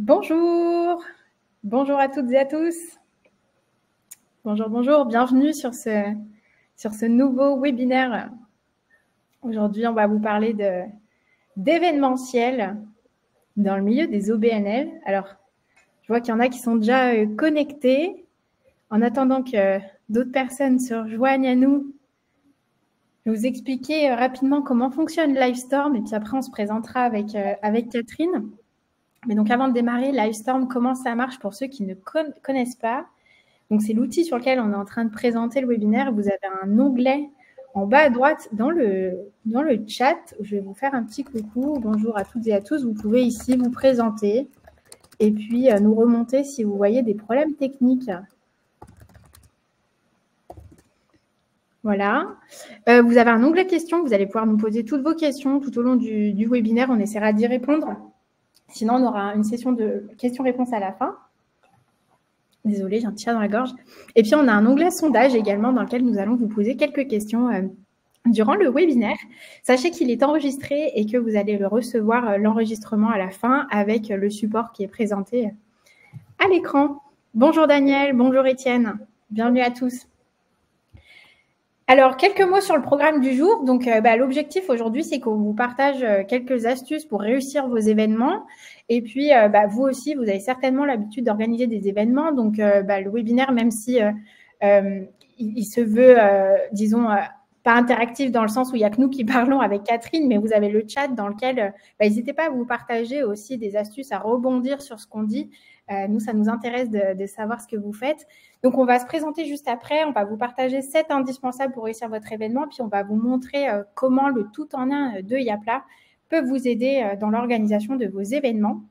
Bonjour, bonjour à toutes et à tous. Bonjour, bonjour, bienvenue sur ce nouveau webinaire. Aujourd'hui, on va vous parler d'événementiel dans le milieu des OBNL. Alors, je vois qu'il y en a qui sont déjà connectés. En attendant que d'autres personnes se rejoignent à nous, je vais vous expliquer rapidement comment fonctionne Livestorm et puis après, on se présentera avec Catherine. Mais donc, avant de démarrer, Livestorm, comment ça marche pour ceux qui ne connaissent pas? Donc, c'est l'outil sur lequel on est en train de présenter le webinaire. Vous avez un onglet en bas à droite dans le chat. Je vais vous faire un petit coucou. Bonjour à toutes et à tous. Vous pouvez ici vous présenter et puis nous remonter si vous voyez des problèmes techniques. Voilà. Vous avez un onglet questions. Vous allez pouvoir nous poser toutes vos questions tout au long du webinaire. On essaiera d'y répondre. Sinon, on aura une session de questions-réponses à la fin. Désolée, j'ai un chat dans la gorge. Et puis, on a un onglet sondage également dans lequel nous allons vous poser quelques questions durant le webinaire. Sachez qu'il est enregistré et que vous allez le recevoir, l'enregistrement à la fin avec le support qui est présenté à l'écran. Bonjour Daniel, bonjour Étienne, bienvenue à tous. Alors, quelques mots sur le programme du jour. Donc, l'objectif aujourd'hui, c'est qu'on vous partage quelques astuces pour réussir vos événements. Et puis, vous aussi, vous avez certainement l'habitude d'organiser des événements. Donc, le webinaire, même si il se veut, disons, pas interactif dans le sens où il n'y a que nous qui parlons avec Catherine, mais vous avez le chat dans lequel, n'hésitez pas à vous partager aussi des astuces, à rebondir sur ce qu'on dit. Nous, ça nous intéresse de savoir ce que vous faites. Donc, on va se présenter juste après. On va vous partager 7 indispensables pour réussir votre événement. Puis, on va vous montrer comment le tout-en-un de Yapla peut vous aider dans l'organisation de vos événements.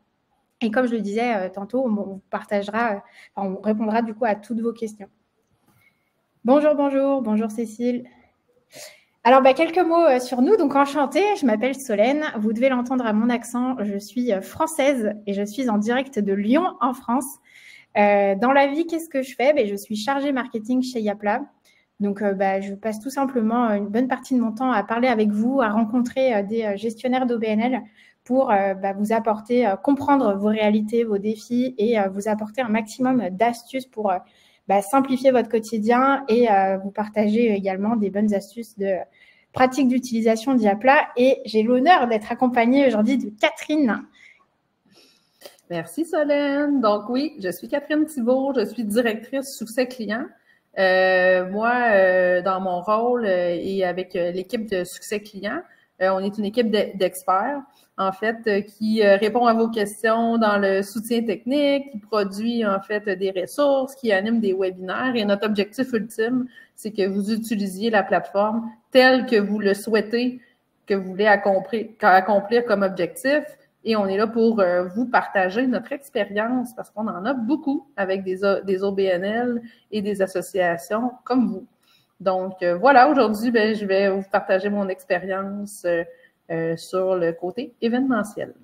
Et comme je le disais tantôt, on partagera, on répondra du coup à toutes vos questions. Bonjour, bonjour. Bonjour Cécile. Alors, quelques mots sur nous. Donc, enchantée, je m'appelle Solène. Vous devez l'entendre à mon accent. Je suis française et je suis en direct de Lyon, en France. Dans la vie, qu'est-ce que je fais? Je suis chargée marketing chez Yapla. Donc, je passe tout simplement une bonne partie de mon temps à parler avec vous, à rencontrer des gestionnaires d'OBNL pour vous apporter, comprendre vos réalités, vos défis et vous apporter un maximum d'astuces pour simplifier votre quotidien et vous partager également des bonnes astuces de pratique d'utilisation de Yapla. Et j'ai l'honneur d'être accompagnée aujourd'hui de Catherine. Merci Solène. Donc oui, je suis Catherine Thibault, je suis directrice succès client. Moi, dans mon rôle et avec l'équipe de succès client, on est une équipe d'experts, en fait, qui répond à vos questions dans le soutien technique, qui produit en fait des ressources, qui anime des webinaires. Et notre objectif ultime, c'est que vous utilisiez la plateforme telle que vous le souhaitez, que vous voulez accomplir comme objectif. Et on est là pour vous partager notre expérience parce qu'on en a beaucoup avec des OBNL et des associations comme vous. Donc, voilà, aujourd'hui, je vais vous partager mon expérience sur le côté événementiel.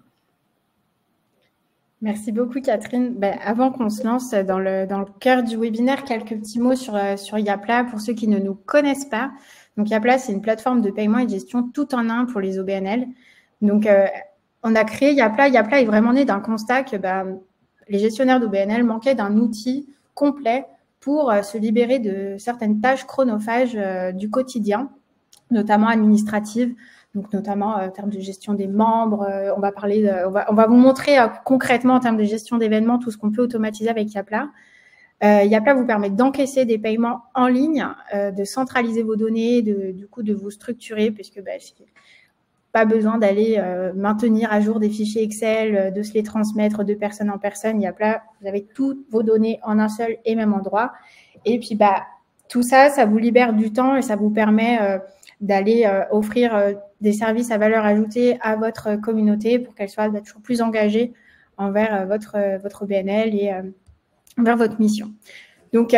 Merci beaucoup, Catherine. Avant qu'on se lance dans le cœur du webinaire, quelques petits mots sur Yapla pour ceux qui ne nous connaissent pas. Donc, Yapla, c'est une plateforme de paiement et de gestion tout en un pour les OBNL. Donc, on a créé Yapla. Yapla est vraiment né d'un constat que les gestionnaires d'OBNL manquaient d'un outil complet pour se libérer de certaines tâches chronophages du quotidien, notamment administratives, donc notamment en termes de gestion des membres. On va vous montrer concrètement en termes de gestion d'événements tout ce qu'on peut automatiser avec Yapla. Yapla vous permet d'encaisser des paiements en ligne, de centraliser vos données, du coup de vous structurer, puisque pas besoin d'aller maintenir à jour des fichiers Excel, de se les transmettre de personne en personne. Yapla, vous avez toutes vos données en un seul et même endroit. Et puis, tout ça, ça vous libère du temps et ça vous permet d'aller offrir des services à valeur ajoutée à votre communauté pour qu'elle soit toujours plus engagée envers votre OBNL et envers votre mission. Donc,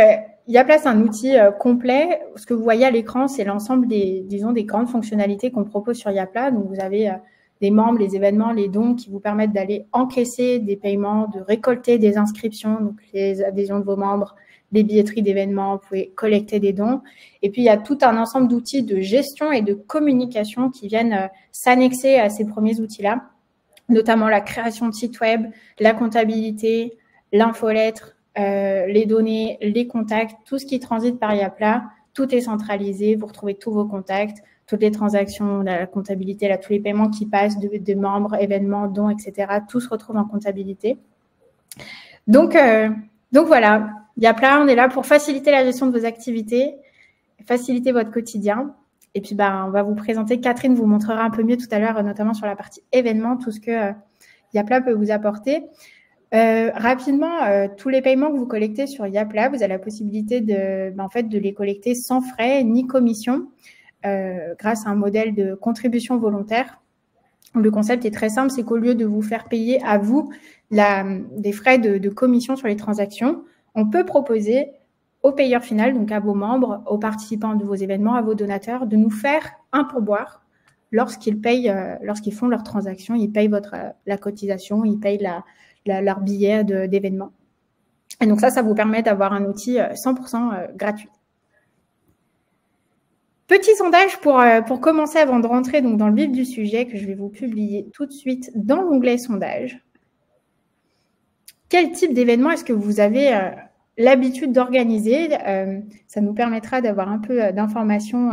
Yapla, c'est un outil complet. Ce que vous voyez à l'écran, c'est l'ensemble des grandes fonctionnalités qu'on propose sur Yapla. Donc, vous avez les membres, les événements, les dons qui vous permettent d'aller encaisser des paiements, de récolter des inscriptions, donc les adhésions de vos membres, les billetteries d'événements, vous pouvez collecter des dons. Et puis, il y a tout un ensemble d'outils de gestion et de communication qui viennent s'annexer à ces premiers outils-là. notamment la création de sites web, la comptabilité, l'infolettre, les données, les contacts, tout ce qui transite par Yapla, tout est centralisé. Vous retrouvez tous vos contacts, toutes les transactions, la comptabilité, là, tous les paiements qui passent de membres, événements, dons, etc. Tout se retrouve en comptabilité. Donc voilà, Yapla, on est là pour faciliter la gestion de vos activités, faciliter votre quotidien. Et puis, on va vous présenter, Catherine vous montrera un peu mieux tout à l'heure, notamment sur la partie événements, tout ce que Yapla peut vous apporter. Rapidement, tous les paiements que vous collectez sur Yapla, vous avez la possibilité de les collecter sans frais ni commission grâce à un modèle de contribution volontaire. Le concept est très simple, c'est qu'au lieu de vous faire payer à vous des frais de commission sur les transactions, on peut proposer au payeur final, donc à vos membres, aux participants de vos événements, à vos donateurs, de nous faire un pourboire lorsqu'ils font leurs transactions, ils payent la cotisation, ils payent leur billet d'événement. Et donc ça vous permet d'avoir un outil 100% gratuit. Petit sondage pour commencer avant de rentrer donc dans le vif du sujet que je vais vous publier tout de suite dans l'onglet sondage. Quel type d'événement est-ce que vous avez l'habitude d'organiser? Ça nous permettra d'avoir un peu d'informations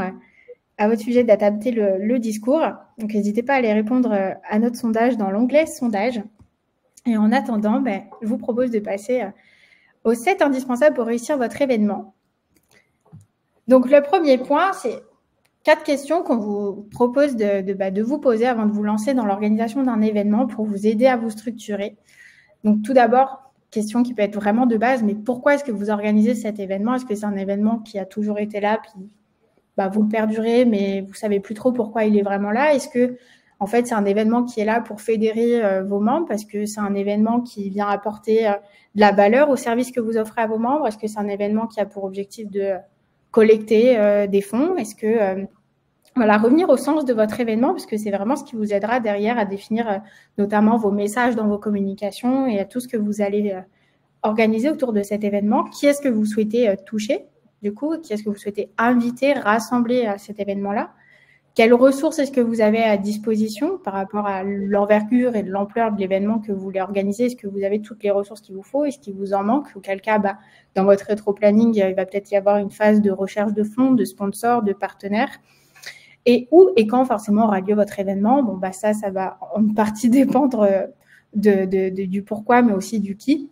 à votre sujet, d'adapter le discours. Donc, n'hésitez pas à aller répondre à notre sondage dans l'onglet sondage. Et en attendant, je vous propose de passer aux 7 indispensables pour réussir votre événement. Donc, le premier point, c'est 4 questions qu'on vous propose de vous poser avant de vous lancer dans l'organisation d'un événement pour vous aider à vous structurer. Donc, tout d'abord, question qui peut être vraiment de base, mais pourquoi est-ce que vous organisez cet événement? Est-ce que c'est un événement qui a toujours été là, puis vous le perdurez, mais vous ne savez plus trop pourquoi il est vraiment là? Est-ce que, en fait, c'est un événement qui est là pour fédérer vos membres parce que c'est un événement qui vient apporter de la valeur au service que vous offrez à vos membres? Est-ce que c'est un événement qui a pour objectif de collecter des fonds? Est-ce que revenir au sens de votre événement, parce que c'est vraiment ce qui vous aidera derrière à définir notamment vos messages dans vos communications et à tout ce que vous allez organiser autour de cet événement. Qui est-ce que vous souhaitez toucher, du coup? Qui est-ce que vous souhaitez inviter, rassembler à cet événement-là? Quelles ressources est-ce que vous avez à disposition par rapport à l'envergure et l'ampleur de l'événement que vous voulez organiser? Est-ce que vous avez toutes les ressources qu'il vous faut? Est-ce qu'il vous en manque? Auquel cas, dans votre rétro-planning, il va peut-être y avoir une phase de recherche de fonds, de sponsors, de partenaires. Et où et quand forcément aura lieu votre événement? Ça va en partie dépendre du pourquoi, mais aussi du qui.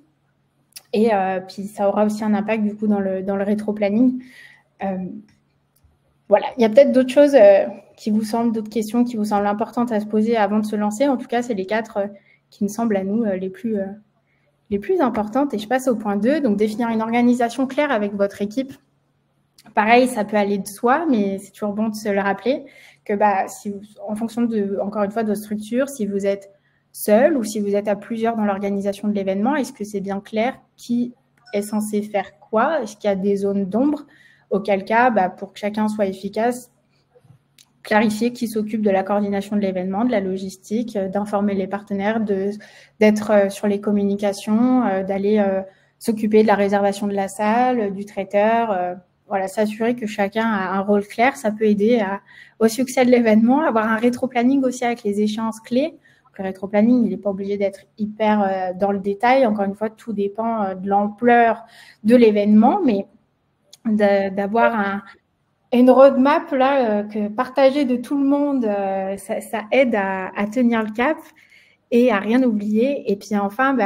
Et puis, ça aura aussi un impact, du coup, dans le rétro-planning. Voilà, il y a peut-être d'autres choses d'autres questions qui vous semblent importantes à se poser avant de se lancer. En tout cas, c'est les 4 qui me semblent à nous les plus importantes. Et je passe au point 2, donc définir une organisation claire avec votre équipe. Pareil, ça peut aller de soi, mais c'est toujours bon de se le rappeler que en fonction encore une fois de votre structure, si vous êtes seul ou si vous êtes à plusieurs dans l'organisation de l'événement, est-ce que c'est bien clair qui est censé faire quoi? Est-ce qu'il y a des zones d'ombre? Auquel cas, pour que chacun soit efficace, clarifier qui s'occupe de la coordination de l'événement, de la logistique, d'informer les partenaires, d'être sur les communications, d'aller s'occuper de la réservation de la salle, du traiteur, s'assurer que chacun a un rôle clair. Ça peut aider au succès de l'événement, avoir un rétro-planning aussi avec les échéances clés. Le rétro-planning, il n'est pas obligé d'être hyper dans le détail. Encore une fois, tout dépend de l'ampleur de l'événement, mais d'avoir une roadmap là, partagée de tout le monde, ça aide à tenir le cap et à rien oublier. Et puis enfin,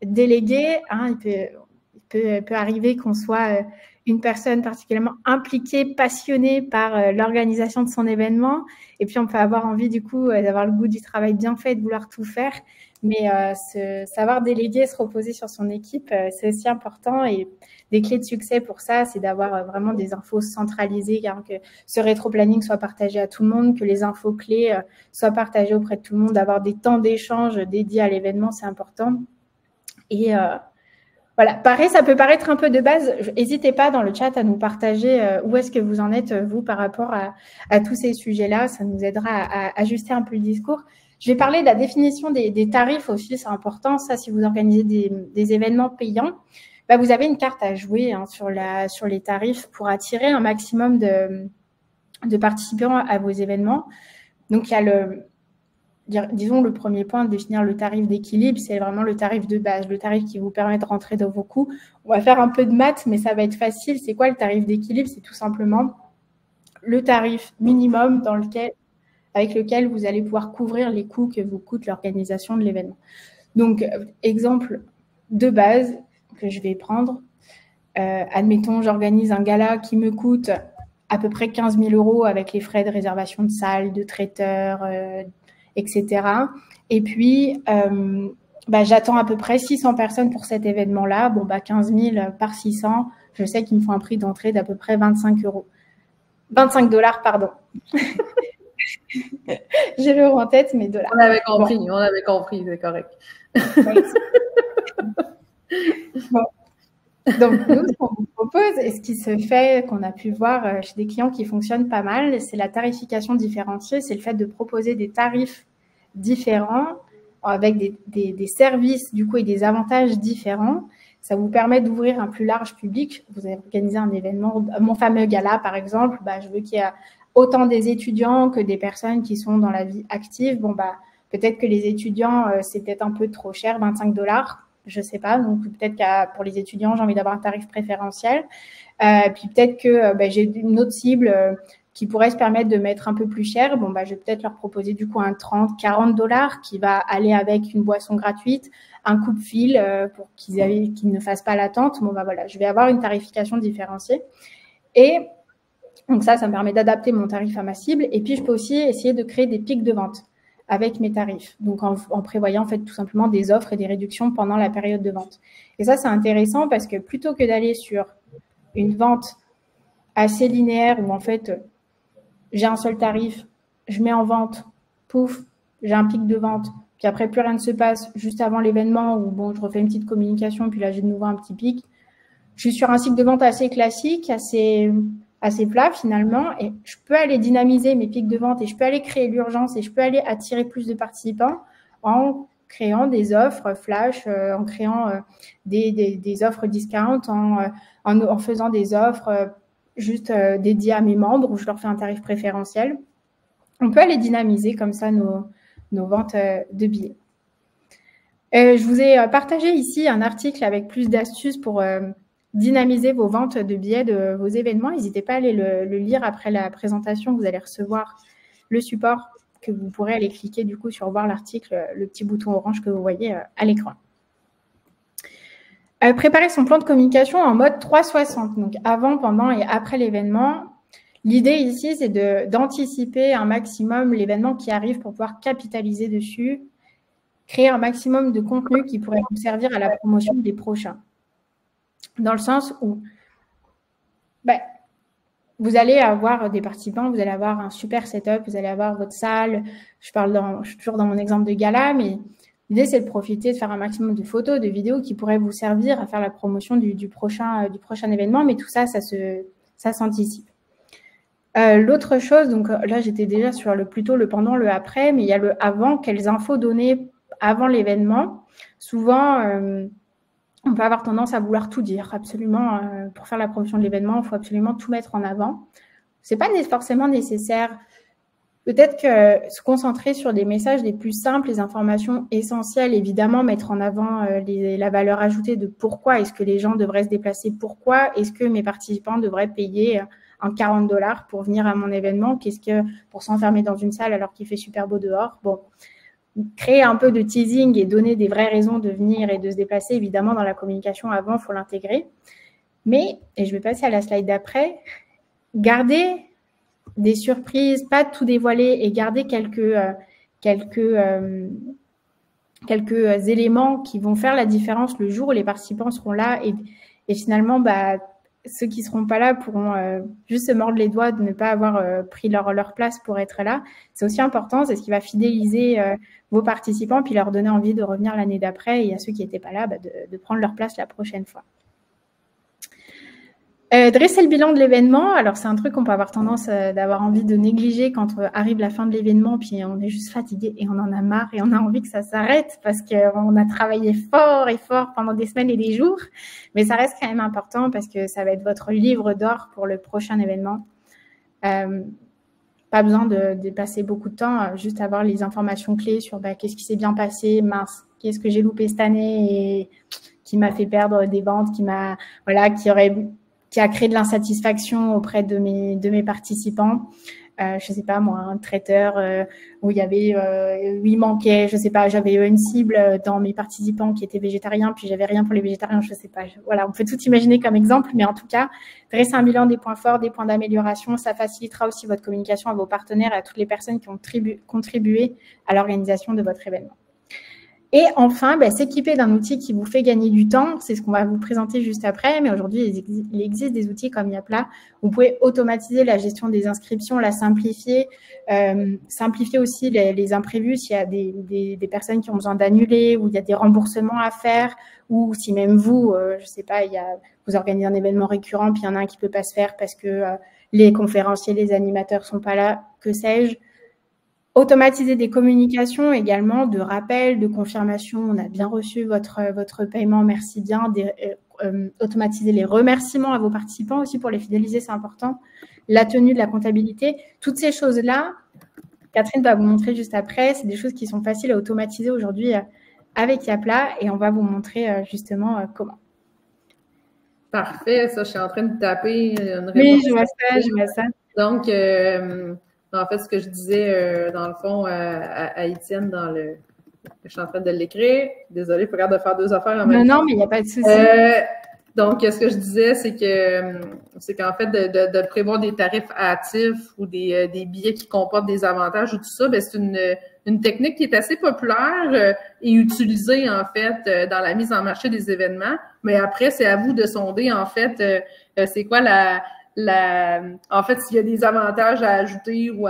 déléguer, il peut arriver qu'on soit une personne particulièrement impliquée, passionnée par l'organisation de son événement. Et puis, on peut avoir envie, du coup, d'avoir le goût du travail bien fait, de vouloir tout faire. Mais savoir déléguer, se reposer sur son équipe, c'est aussi important. Et des clés de succès pour ça, c'est d'avoir vraiment des infos centralisées, que ce rétro-planning soit partagé à tout le monde, que les infos clés soient partagées auprès de tout le monde, d'avoir des temps d'échange dédiés à l'événement, c'est important. Et voilà, pareil, ça peut paraître un peu de base. N'hésitez pas dans le chat à nous partager où est-ce que vous en êtes, vous, par rapport à tous ces sujets-là. Ça nous aidera à ajuster un peu le discours. Je vais parler de la définition des tarifs aussi, c'est important. Ça, si vous organisez des événements payants, vous avez une carte à jouer sur les tarifs pour attirer un maximum de participants à vos événements. Donc, il y a disons, le premier point de définir le tarif d'équilibre, c'est vraiment le tarif de base, le tarif qui vous permet de rentrer dans vos coûts. On va faire un peu de maths, mais ça va être facile. C'est quoi le tarif d'équilibre? C'est tout simplement le tarif minimum avec lequel vous allez pouvoir couvrir les coûts que vous coûte l'organisation de l'événement. Donc, exemple de base que je vais prendre. Admettons, j'organise un gala qui me coûte à peu près 15 000 € avec les frais de réservation de salle, de traiteur, etc. Et puis, j'attends à peu près 600 personnes pour cet événement-là. Bon, 15 000 par 600, je sais qu'il me faut un prix d'entrée d'à peu près 25 €. 25 $, pardon. J'ai l'euro en tête, mais dollars. On avait compris, c'est correct. Bon. Donc, nous, ce qu'on vous propose, et ce qui se fait, qu'on a pu voir chez des clients qui fonctionnent pas mal, c'est la tarification différenciée. C'est le fait de proposer des tarifs différents avec des services, du coup, et des avantages différents. Ça vous permet d'ouvrir un plus large public. Vous avez organisé un événement, mon fameux gala, par exemple, je veux qu'il y ait autant des étudiants que des personnes qui sont dans la vie active. Bon, peut-être que les étudiants, c'est peut-être un peu trop cher, 25 $. Je sais pas. Donc, peut-être que pour les étudiants, j'ai envie d'avoir un tarif préférentiel. Puis peut-être que j'ai une autre cible qui pourrait se permettre de mettre un peu plus cher. Bon, je vais peut-être leur proposer du coup un 30, 40 $ qui va aller avec une boisson gratuite, un coupe-fil pour qu'ils ne fassent pas l'attente. Bon, voilà, je vais avoir une tarification différenciée. Et donc ça me permet d'adapter mon tarif à ma cible. Et puis, je peux aussi essayer de créer des pics de vente avec mes tarifs. Donc, en prévoyant en fait tout simplement des offres et des réductions pendant la période de vente. Et ça, c'est intéressant parce que plutôt que d'aller sur une vente assez linéaire où en fait, j'ai un seul tarif, je mets en vente, pouf, j'ai un pic de vente, puis après, plus rien ne se passe juste avant l'événement où bon, je refais une petite communication, puis là, j'ai de nouveau un petit pic. Je suis sur un cycle de vente assez classique, assez plat finalement, et je peux aller dynamiser mes pics de vente et je peux aller créer l'urgence et je peux aller attirer plus de participants en créant des offres flash, en créant des offres discount, en faisant des offres juste dédiées à mes membres où je leur fais un tarif préférentiel. On peut aller dynamiser comme ça nos ventes de billets. Je vous ai partagé ici un article avec plus d'astuces pour dynamiser vos ventes de billets de vos événements. N'hésitez pas à aller le lire après la présentation. Vous allez recevoir le support que vous pourrez aller cliquer du coup sur voir l'article, le petit bouton orange que vous voyez à l'écran. Préparer son plan de communication en mode 360, donc avant, pendant et après l'événement. L'idée ici, c'est d'anticiper un maximum l'événement qui arrive pour pouvoir capitaliser dessus, créer un maximum de contenu qui pourrait vous servir à la promotion des prochains. Dans le sens où vous allez avoir des participants, vous allez avoir un super setup, vous allez avoir votre salle. Je suis toujours dans mon exemple de gala, mais l'idée, c'est de profiter, de faire un maximum de photos, de vidéos qui pourraient vous servir à faire la promotion du prochain événement. Mais tout ça, ça s'anticipe. L'autre chose, donc là, j'étais déjà sur plutôt le pendant, le après, mais il y a le avant. Quelles infos donner avant l'événement? Souvent, on peut avoir tendance à vouloir tout dire, absolument. Pour faire la promotion de l'événement, il faut absolument tout mettre en avant. Ce n'est pas forcément nécessaire. Peut-être que se concentrer sur des messages les plus simples, les informations essentielles, évidemment, mettre en avant la valeur ajoutée de pourquoi est-ce que les gens devraient se déplacer, pourquoi est-ce que mes participants devraient payer un 40 $ pour venir à mon événement, pour s'enfermer dans une salle alors qu'il fait super beau dehors. Bon, créer un peu de teasing et donner des vraies raisons de venir et de se déplacer, évidemment, dans la communication avant, il faut l'intégrer. Mais, et je vais passer à la slide d'après, garder des surprises, pas tout dévoiler et garder quelques éléments qui vont faire la différence le jour où les participants seront là et finalement, ceux qui ne seront pas là pourront juste se mordre les doigts de ne pas avoir pris leur place pour être là. C'est aussi important, c'est ce qui va fidéliser vos participants puis leur donner envie de revenir l'année d'après et à ceux qui n'étaient pas là, de prendre leur place la prochaine fois. Dresser le bilan de l'événement, alors c'est un truc qu'on peut avoir tendance d'avoir envie de négliger quand arrive la fin de l'événement, puis on est juste fatigué et on en a marre et on a envie que ça s'arrête parce qu'on a travaillé fort et fort pendant des semaines et des jours, mais ça reste quand même important parce que ça va être votre livre d'or pour le prochain événement. Pas besoin de passer beaucoup de temps, juste avoir les informations clés sur qu'est-ce qui s'est bien passé, mince, qu'est-ce que j'ai loupé cette année et qui m'a fait perdre des ventes, qui a créé de l'insatisfaction auprès de mes participants. Je sais pas moi, un traiteur où il manquait, je sais pas, j'avais une cible dans mes participants qui étaient végétariens, puis j'avais rien pour les végétariens, je sais pas. Voilà, on peut tout imaginer comme exemple, mais en tout cas, dresser un bilan des points forts, des points d'amélioration, ça facilitera aussi votre communication à vos partenaires et à toutes les personnes qui ont contribué à l'organisation de votre événement. Et enfin, s'équiper d'un outil qui vous fait gagner du temps, c'est ce qu'on va vous présenter juste après. Mais aujourd'hui, il existe des outils comme Yapla. Vous pouvez automatiser la gestion des inscriptions, la simplifier, simplifier aussi les imprévus s'il y a des personnes qui ont besoin d'annuler ou il y a des remboursements à faire ou si même vous, je sais pas, vous organisez un événement récurrent puis il y en a un qui peut pas se faire parce que les conférenciers, les animateurs sont pas là, que sais-je. Automatiser des communications également, de rappel, de confirmation. On a bien reçu votre paiement, merci bien. Automatiser les remerciements à vos participants aussi pour les fidéliser, c'est important. La tenue de la comptabilité, toutes ces choses-là, Catherine va vous montrer juste après. C'est des choses qui sont faciles à automatiser aujourd'hui avec Yapla et on va vous montrer justement comment. Parfait, ça, je suis en train de taper une réponse. Oui, je vois ça. Donc, en fait, ce que je disais, dans le fond, à Étienne, je suis en train de l'écrire. Désolée, il faut regarder de faire deux affaires en même temps. Non, mais il n'y a pas de souci. Donc, ce que je disais, c'est qu'en fait, de prévoir des tarifs hâtifs ou des billets qui comportent des avantages ou tout ça, c'est une technique qui est assez populaire et utilisée, en fait, dans la mise en marché des événements. Mais après, c'est à vous de sonder, en fait, c'est quoi en fait, s'il y a des avantages à ajouter ou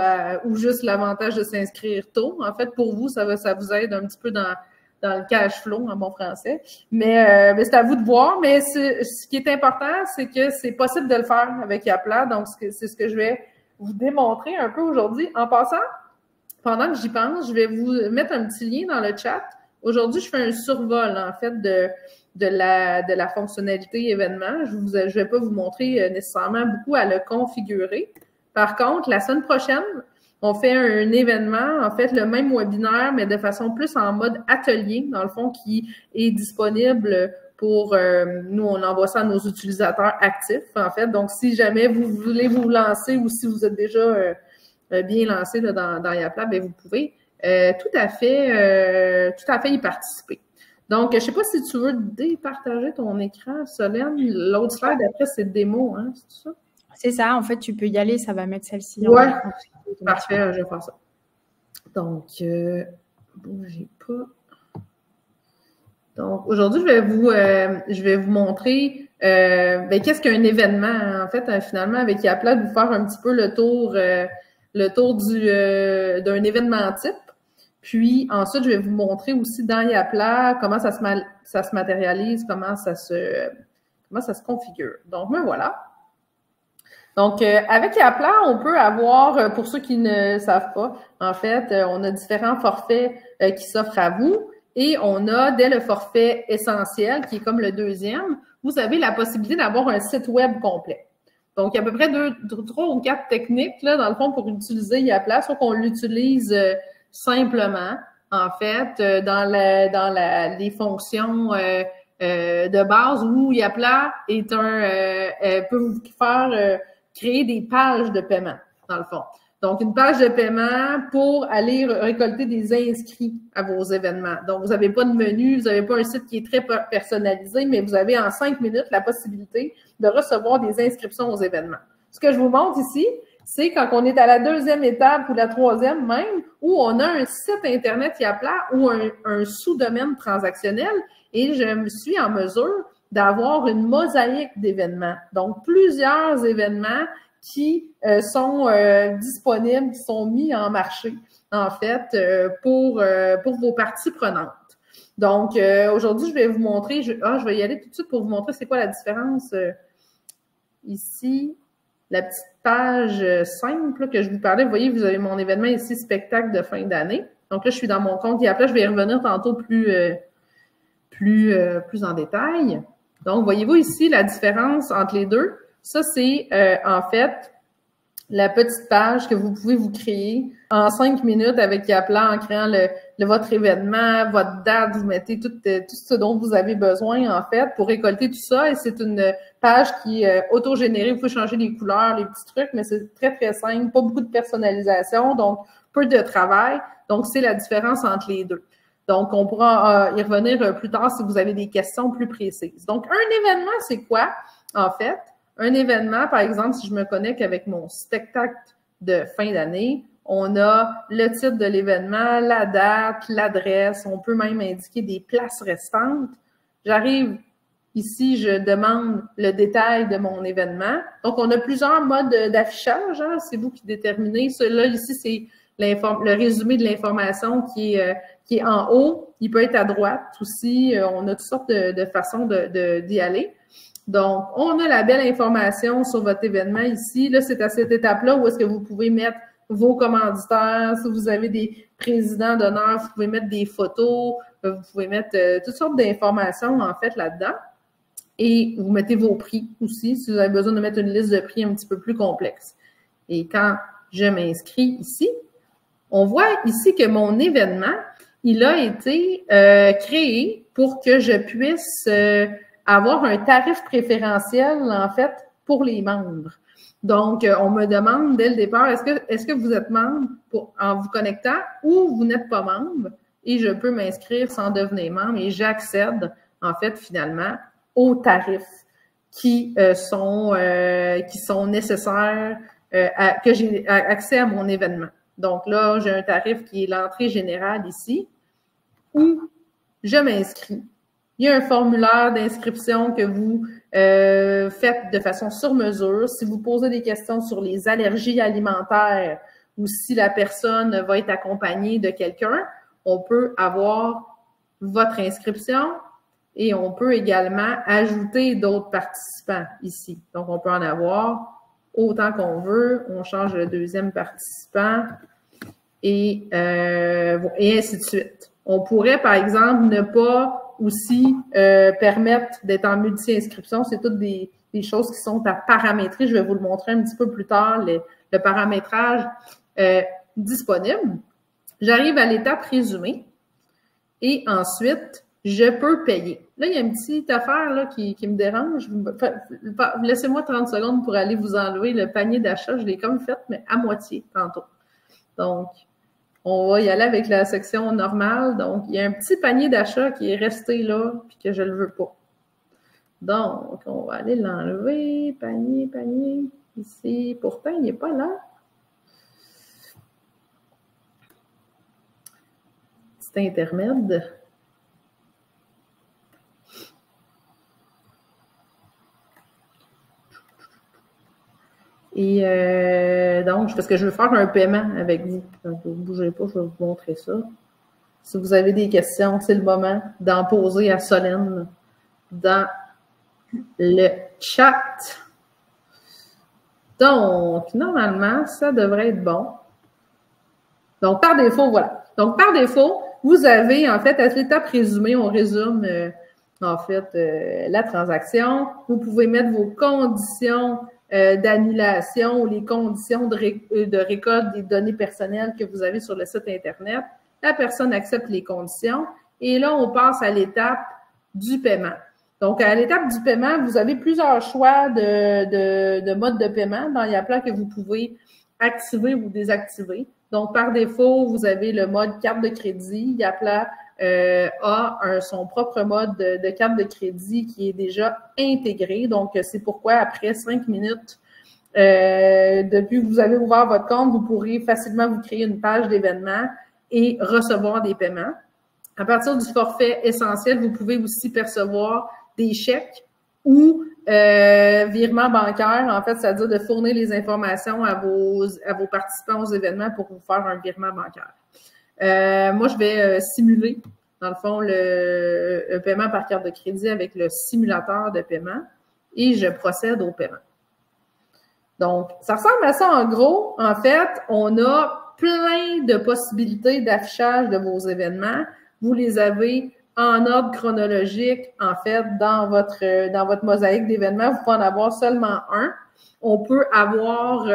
juste l'avantage de s'inscrire tôt. En fait, pour vous, ça vous aide un petit peu dans le cash flow en bon français. Mais c'est à vous de voir. Mais ce qui est important, c'est que c'est possible de le faire avec Yapla. Donc, c'est ce que je vais vous démontrer un peu aujourd'hui. En passant, pendant que j'y pense, je vais vous mettre un petit lien dans le chat. Aujourd'hui, je fais un survol, en fait, de la fonctionnalité événement. Je vais pas vous montrer nécessairement beaucoup à le configurer. Par contre, la semaine prochaine, on fait un événement, en fait, le même webinaire, mais de façon plus en mode atelier, dans le fond, qui est disponible pour nous, on envoie ça à nos utilisateurs actifs, en fait. Donc, si jamais vous voulez vous lancer ou si vous êtes déjà bien lancé là, dans Yapla, vous pouvez tout à fait y participer. Donc, je ne sais pas si tu veux départager ton écran, Solène. L'autre slide, après, c'est démo, hein, c'est ça? C'est ça, en fait, tu peux y aller, ça va mettre celle-ci. Ouais, parfait, je vais faire ça. Donc, bougez pas. Donc, aujourd'hui, je vais vous montrer qu'est-ce qu'un événement. En fait, finalement, avec Yapla, de vous faire un petit peu le tour d'un événement type. Puis ensuite, je vais vous montrer aussi dans Yapla comment ça se matérialise, comment ça se configure. Donc, voilà. Donc, avec Yapla, on peut avoir, pour ceux qui ne savent pas, en fait, on a différents forfaits qui s'offrent à vous et on a, dès le forfait essentiel, qui est comme le deuxième, vous avez la possibilité d'avoir un site web complet. Donc, il y a à peu près 3 ou 4 techniques, là, dans le fond, pour utiliser Yapla, soit qu'on l'utilise simplement, en fait, dans les fonctions de base où Yapla peut vous faire créer des pages de paiement, dans le fond. Donc, une page de paiement pour aller récolter des inscrits à vos événements. Donc, vous n'avez pas de menu, vous n'avez pas un site qui est très personnalisé, mais vous avez en 5 minutes la possibilité de recevoir des inscriptions aux événements. Ce que je vous montre ici, c'est quand on est à la 2e étape ou la 3e même, où on a un site Internet Yapla ou un sous-domaine transactionnel et je me suis en mesure d'avoir une mosaïque d'événements. Donc, plusieurs événements qui sont disponibles, qui sont mis en marché, en fait, pour vos parties prenantes. Donc, aujourd'hui, je vais vous montrer, je vais y aller tout de suite pour vous montrer c'est quoi la différence ici. La petite page simple que je vous parlais, vous voyez, vous avez mon événement ici, spectacle de fin d'année. Donc là, je suis dans mon compte Yapla, je vais y revenir tantôt plus en détail. Donc, voyez-vous ici la différence entre les deux? Ça, c'est en fait la petite page que vous pouvez vous créer en 5 minutes avec Yapla en créant votre événement, votre date, vous mettez tout ce dont vous avez besoin, en fait, pour récolter tout ça. Et c'est une page qui est auto-générée. Vous pouvez changer les couleurs, les petits trucs, mais c'est très, très simple. Pas beaucoup de personnalisation, donc peu de travail. Donc, c'est la différence entre les deux. Donc, on pourra y revenir plus tard si vous avez des questions plus précises. Donc, un événement, c'est quoi, en fait? Un événement, par exemple, si je me connecte avec mon spectacle de fin d'année, on a le titre de l'événement, la date, l'adresse, on peut même indiquer des places restantes. J'arrive ici, je demande le détail de mon événement. Donc, on a plusieurs modes d'affichage, hein, c'est vous qui déterminez. Celui-là, ici, c'est le résumé de l'information qui est en haut. Il peut être à droite aussi. On a toutes sortes de façons d'y aller. Donc, on a la belle information sur votre événement ici. Là, c'est à cette étape-là où est-ce que vous pouvez mettre vos commanditaires. Si vous avez des présidents d'honneur, vous pouvez mettre des photos. Vous pouvez mettre toutes sortes d'informations, en fait, là-dedans. Et vous mettez vos prix aussi, si vous avez besoin de mettre une liste de prix un petit peu plus complexe. Et quand je m'inscris ici, on voit ici que mon événement, il a été créé pour que je puisse avoir un tarif préférentiel, en fait, pour les membres. Donc, on me demande dès le départ, est-ce que vous êtes membre en vous connectant ou vous n'êtes pas membre? Et je peux m'inscrire sans devenir membre et j'accède, en fait, finalement, aux tarifs qui sont nécessaires, que j'ai accès à mon événement. Donc là, j'ai un tarif qui est l'entrée générale ici, où je m'inscris. Il y a un formulaire d'inscription que vous faites de façon sur mesure. Si vous posez des questions sur les allergies alimentaires ou si la personne va être accompagnée de quelqu'un, on peut avoir votre inscription et on peut également ajouter d'autres participants ici. Donc, on peut en avoir autant qu'on veut. On change le deuxième participant et ainsi de suite. On pourrait, par exemple, ne pas aussi permettre d'être en multi-inscription. C'est toutes des choses qui sont à paramétrer. Je vais vous le montrer un petit peu plus tard, le paramétrage disponible. J'arrive à l'étape résumée et ensuite, je peux payer. Là, il y a une petite affaire là, qui me dérange. Laissez-moi 30 secondes pour aller vous enlever le panier d'achat. Je l'ai comme fait, mais à moitié tantôt. Donc, on va y aller avec la section normale. Donc, il y a un petit panier d'achat qui est resté là puis que je ne le veux pas. Donc, on va aller l'enlever. Panier, ici. Pourtant, il n'est pas là. Petit intermède. Et donc, parce que je veux faire un paiement avec vous. Donc, vous ne bougez pas, je vais vous montrer ça. Si vous avez des questions, c'est le moment d'en poser à Solène dans le chat. Donc, normalement, ça devrait être bon. Donc, par défaut, voilà. Donc, par défaut, vous avez, en fait, à l'étape résumée, on résume, en fait, la transaction. Vous pouvez mettre vos conditions d'annulation ou les conditions de récolte des données personnelles que vous avez sur le site Internet. La personne accepte les conditions et là, on passe à l'étape du paiement. Donc, à l'étape du paiement, vous avez plusieurs choix de modes de paiement dans Yapla que vous pouvez activer ou désactiver. Donc, par défaut, vous avez le mode carte de crédit. Yapla a son propre mode de carte de crédit qui est déjà intégré. Donc, c'est pourquoi après 5 minutes, depuis que vous avez ouvert votre compte, vous pourrez facilement vous créer une page d'événement et recevoir des paiements. À partir du forfait essentiel, vous pouvez aussi percevoir des chèques ou virements bancaires, en fait, c'est-à-dire de fournir les informations à vos participants aux événements pour vous faire un virement bancaire. Moi, je vais simuler, dans le fond, le paiement par carte de crédit avec le simulateur de paiement et je procède au paiement. Donc, ça ressemble à ça en gros. En fait, on a plein de possibilités d'affichage de vos événements. Vous les avez en ordre chronologique, en fait, dans votre mosaïque d'événements. Vous pouvez en avoir seulement un. On peut avoir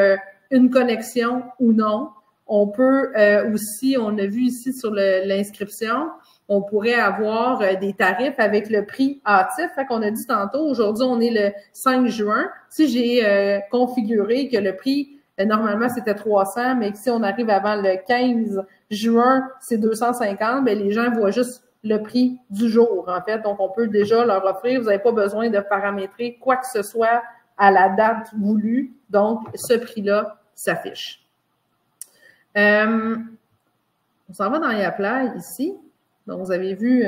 une connexion ou non. On peut aussi, on a vu ici sur l'inscription, on pourrait avoir des tarifs avec le prix hâtif. Fait qu'on a dit tantôt, aujourd'hui, on est le 5 juin. Si j'ai configuré que le prix, normalement, c'était 300, mais que si on arrive avant le 15 juin, c'est 250, bien, les gens voient juste le prix du jour, en fait. Donc, on peut déjà leur offrir. Vous n'avez pas besoin de paramétrer quoi que ce soit à la date voulue. Donc, ce prix-là s'affiche. On s'en va dans Yapla ici. Donc, vous avez vu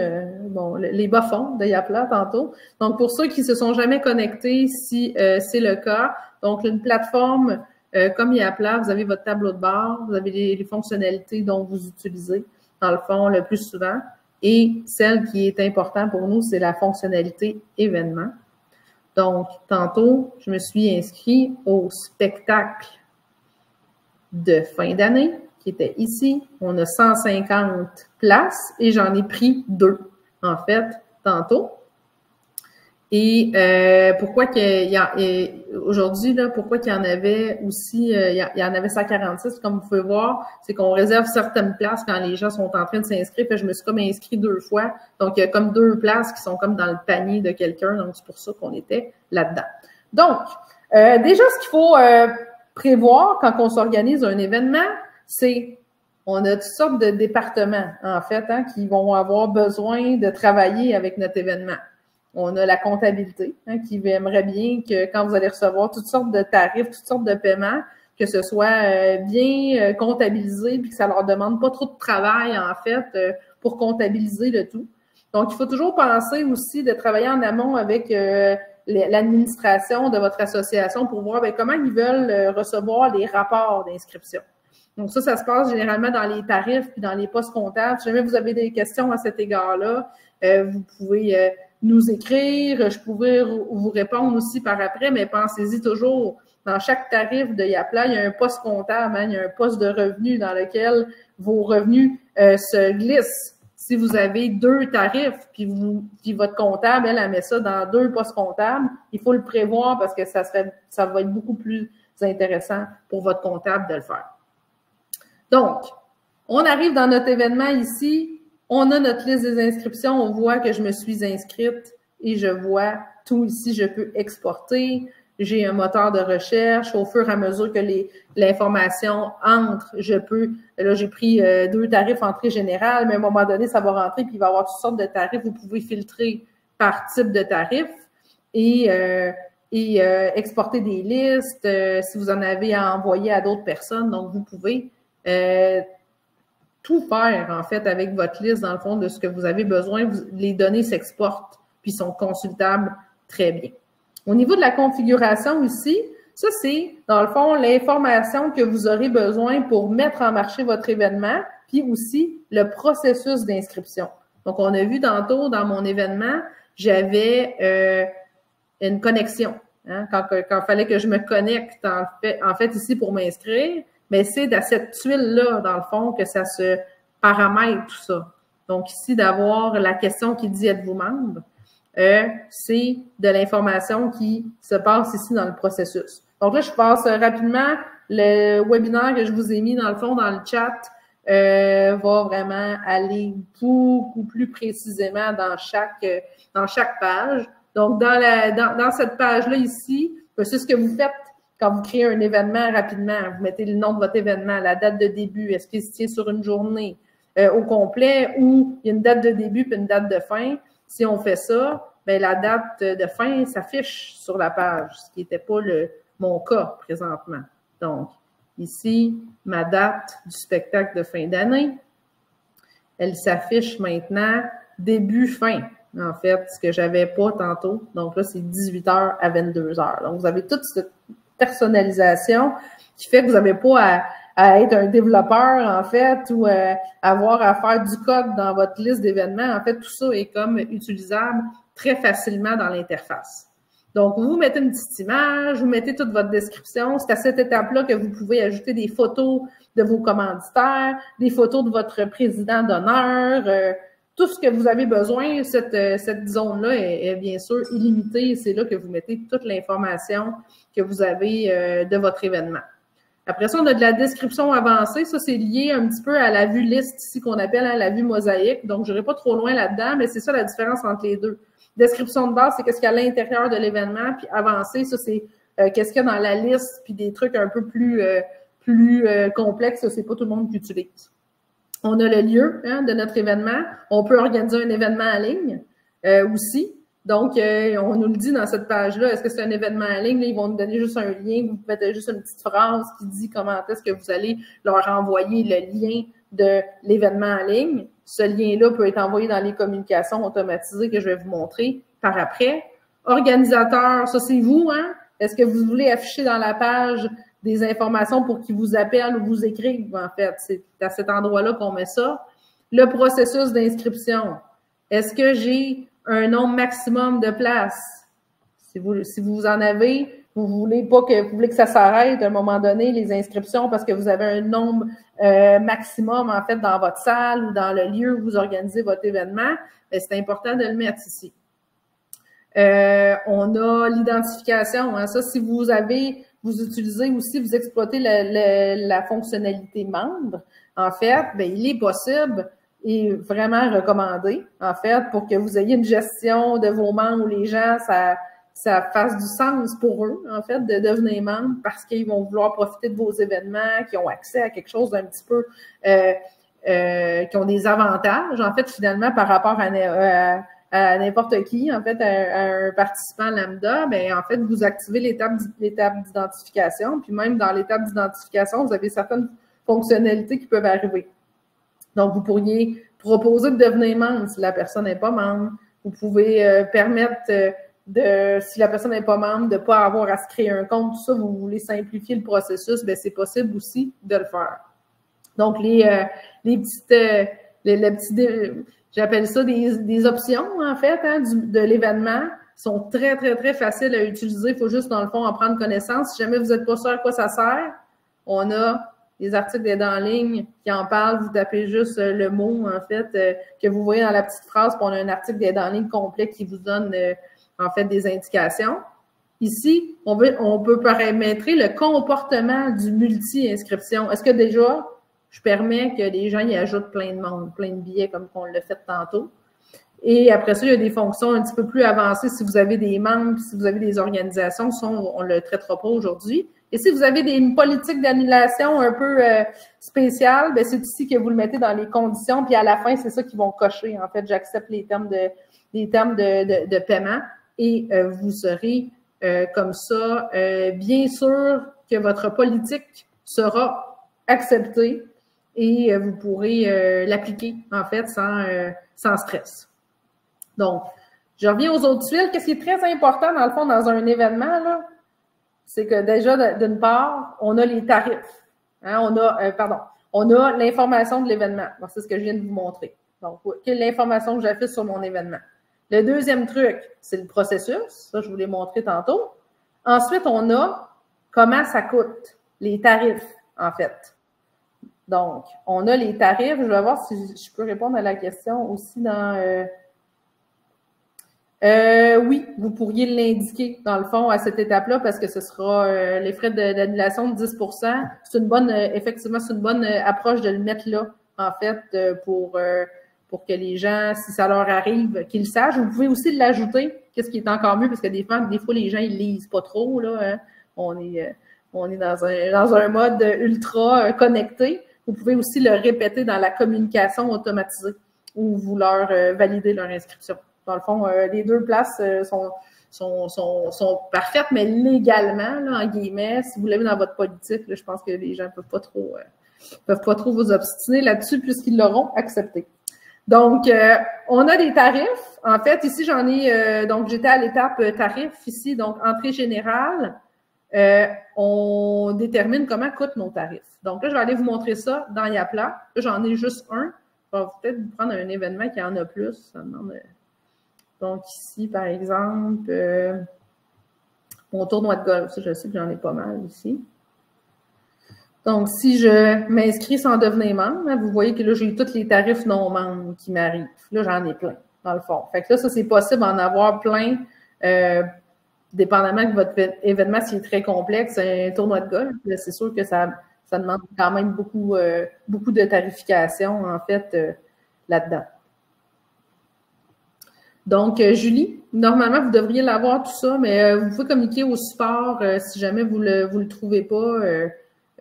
les bas-fonds de Yapla tantôt. Donc, pour ceux qui se sont jamais connectés, si c'est le cas, donc une plateforme comme Yapla, vous avez votre tableau de bord, vous avez les fonctionnalités dont vous utilisez, dans le fond, le plus souvent. Et celle qui est importante pour nous, c'est la fonctionnalité événement. Donc, tantôt, je me suis inscrit au spectacle de fin d'année, qui était ici. On a 150 places et j'en ai pris 2, en fait, tantôt. Et pourquoi aujourd'hui, là, pourquoi qu'il y en avait aussi, il y en avait 146, comme vous pouvez voir, c'est qu'on réserve certaines places quand les gens sont en train de s'inscrire. Puis je me suis comme inscrit 2 fois. Donc, il y a comme 2 places qui sont comme dans le panier de quelqu'un. Donc, c'est pour ça qu'on était là-dedans. Donc, déjà, ce qu'il faut prévoir quand on s'organise un événement, c'est on a toutes sortes de départements, en fait, qui vont avoir besoin de travailler avec notre événement. On a la comptabilité, qui aimerait bien que quand vous allez recevoir toutes sortes de tarifs, toutes sortes de paiements, que ce soit bien comptabilisé puis que ça leur demande pas trop de travail, en fait, pour comptabiliser le tout. Donc, il faut toujours penser aussi de travailler en amont avec l'administration de votre association pour voir comment ils veulent recevoir les rapports d'inscription. Donc, ça se passe généralement dans les tarifs puis dans les postes comptables. Si jamais vous avez des questions à cet égard-là, vous pouvez nous écrire. Je pourrais vous répondre aussi par après, mais pensez-y toujours. Dans chaque tarif de Yapla, il y a un poste comptable, il y a un poste de revenu dans lequel vos revenus se glissent. Si vous avez 2 tarifs, puis votre comptable, elle met ça dans 2 postes comptables, il faut le prévoir parce que ça va être beaucoup plus intéressant pour votre comptable de le faire. Donc, on arrive dans notre événement ici, on a notre liste des inscriptions, on voit que je me suis inscrite et je vois tout ici, je peux exporter, j'ai un moteur de recherche, au fur et à mesure que l'information entre, je peux, là j'ai pris 2 tarifs entrée générale, mais à un moment donné, ça va rentrer puis il va y avoir toutes sortes de tarifs, vous pouvez filtrer par type de tarif et exporter des listes si vous en avez à envoyer à d'autres personnes, donc vous pouvez tout faire, en fait, avec votre liste, dans le fond, de ce que vous avez besoin. Les données s'exportent, puis sont consultables très bien. Au niveau de la configuration ici, ça, c'est, dans le fond, l'information que vous aurez besoin pour mettre en marché votre événement, puis aussi le processus d'inscription. Donc, on a vu tantôt, dans mon événement, j'avais une connexion. Quand il fallait que je me connecte, en fait, ici, pour m'inscrire, mais c'est dans cette tuile-là, dans le fond, que ça se paramètre tout ça. Donc, ici, d'avoir la question qui dit « Êtes-vous membre? » c'est de l'information qui se passe ici dans le processus. Donc là, je passe rapidement. Le webinaire que je vous ai mis, dans le fond, dans le chat, va vraiment aller beaucoup plus précisément dans chaque page. Donc, dans cette page-là ici, c'est ce que vous faites quand vous créez un événement rapidement. Vous mettez le nom de votre événement, la date de début, est-ce qu'il se tient sur une journée au complet ou il y a une date de début puis une date de fin. Si on fait ça, bien, la date de fin s'affiche sur la page, ce qui n'était pas mon cas présentement. Donc, ici, ma date du spectacle de fin d'année, elle s'affiche maintenant début-fin. En fait, ce que j'avais pas tantôt. Donc là, c'est 18h à 22h. Donc, vous avez toute cette personnalisation qui fait que vous n'avez pas à être un développeur, en fait, ou avoir à faire du code dans votre liste d'événements. En fait, tout ça est comme utilisable très facilement dans l'interface. Donc, vous mettez une petite image, vous mettez toute votre description. C'est à cette étape-là que vous pouvez ajouter des photos de vos commanditaires, des photos de votre président d'honneur, tout ce que vous avez besoin. Cette zone-là est bien sûr illimitée. C'est là que vous mettez toute l'information que vous avez de votre événement. Après ça, on a de la description avancée. Ça, c'est lié un petit peu à la vue liste ici qu'on appelle la vue mosaïque. Donc, je n'irai pas trop loin là-dedans, mais c'est ça la différence entre les deux. Description de base, c'est qu'est-ce qu'il y a à l'intérieur de l'événement, puis avancé, ça, c'est qu'est-ce qu'il y a dans la liste, puis des trucs un peu plus complexes, ça, c'est pas tout le monde qui utilise. On a le lieu de notre événement. On peut organiser un événement en ligne aussi. Donc, on nous le dit dans cette page-là. Est-ce que c'est un événement en ligne? Là, ils vont nous donner juste un lien. Vous mettez juste une petite phrase qui dit comment est-ce que vous allez leur envoyer le lien de l'événement en ligne. Ce lien-là peut être envoyé dans les communications automatisées que je vais vous montrer par après. Organisateur, ça c'est vous, hein? Est-ce que vous voulez afficher dans la page des informations pour qu'ils vous appellent ou vous écrivent? En fait, c'est à cet endroit-là qu'on met ça. Le processus d'inscription. Est-ce que j'ai un nombre maximum de places? Si vous en avez, vous voulez que ça s'arrête à un moment donné, les inscriptions, parce que vous avez un nombre maximum, en fait, dans votre salle ou dans le lieu où vous organisez votre événement, bien, c'est important de le mettre ici. On a l'identification. Hein, ça, si vous utilisez aussi, vous exploitez la fonctionnalité membre, en fait, bien, il est possible et vraiment recommandé, en fait, pour que vous ayez une gestion de vos membres où les gens, ça fasse du sens pour eux, en fait, de devenir membres parce qu'ils vont vouloir profiter de vos événements, qui ont accès à quelque chose d'un petit peu, qui ont des avantages, en fait, finalement, par rapport à n'importe qui, en fait, à un participant lambda, bien, en fait, vous activez l'étape d'identification, puis même dans l'étape d'identification, vous avez certaines fonctionnalités qui peuvent arriver. Donc, vous pourriez proposer de devenir membre si la personne n'est pas membre. Vous pouvez permettre si la personne n'est pas membre, de ne pas avoir à se créer un compte, tout ça, vous voulez simplifier le processus, bien, c'est possible aussi de le faire. Donc, j'appelle ça des options, en fait, hein, de l'événement, sont très, très, très faciles à utiliser. Il faut juste, dans le fond, en prendre connaissance. Si jamais vous n'êtes pas sûr à quoi ça sert, on a des articles d'aide en ligne qui en parlent. Vous tapez juste le mot, en fait, que vous voyez dans la petite phrase, puis on a un article d'aide en ligne complet qui vous donne, en fait, des indications. Ici, on peut paramétrer le comportement du multi-inscription. Est-ce que déjà, je permets que les gens y ajoutent plein de monde, plein de billets comme on l'a fait tantôt? Et après ça, il y a des fonctions un petit peu plus avancées si vous avez des membres, si vous avez des organisations. Ça, on ne le traitera pas aujourd'hui. Et si vous avez des politiques d'annulation un peu spéciales, bien, c'est ici que vous le mettez dans les conditions. Puis à la fin, c'est ça qu'ils vont cocher. En fait, j'accepte les termes de paiement. Et vous serez comme ça bien sûr que votre politique sera acceptée et vous pourrez l'appliquer, en fait, sans stress. Donc, je reviens aux autres tuiles. Qu'est-ce qui est très important, dans le fond, dans un événement, là? C'est que déjà, d'une part, on a les tarifs. Hein, on a l'information de l'événement. C'est ce que je viens de vous montrer. Donc, quelle est l'information que j'affiche sur mon événement? Le deuxième truc, c'est le processus. Ça, je vous l'ai montré tantôt. Ensuite, on a comment ça coûte, les tarifs, en fait. Donc, on a les tarifs. Je vais voir si je peux répondre à la question aussi dans... oui, vous pourriez l'indiquer, dans le fond, à cette étape-là, parce que ce sera les frais d'annulation de 10 %. C'est une bonne, effectivement, c'est une bonne approche de le mettre là, en fait, pour que les gens, si ça leur arrive, qu'ils le sachent. Vous pouvez aussi l'ajouter, qu'est-ce qui est encore mieux, parce que des fois les gens, ils lisent pas trop, là. Hein. On est dans un mode ultra connecté. Vous pouvez aussi le répéter dans la communication automatisée où vous leur validez leur inscription. Dans le fond, les deux places sont parfaites, mais légalement, là, en guillemets, si vous l'avez dans votre politique, là, je pense que les gens peuvent pas trop vous obstiner là-dessus puisqu'ils l'auront accepté. Donc, on a des tarifs. En fait, ici, donc j'étais à l'étape tarif ici, donc entrée générale. On détermine comment coûtent nos tarifs. Donc là, je vais aller vous montrer ça dans Yapla. Là, j'en ai juste un. Je vais peut-être vous prendre un événement qui en a plus. Ça demande... Donc ici, par exemple, mon tournoi de golf. Ça, je sais que j'en ai pas mal ici. Donc, si je m'inscris sans devenir membre, hein, vous voyez que là, j'ai eu tous les tarifs non membres qui m'arrivent. Là, j'en ai plein, dans le fond. Fait que là, ça, c'est possible d'en avoir plein dépendamment de votre événement, s'il est très complexe, un tournoi de golf, c'est sûr que ça demande quand même beaucoup de tarification, en fait, là-dedans. Donc, Julie, normalement, vous devriez l'avoir tout ça, mais vous pouvez communiquer au support si jamais vous le trouvez pas.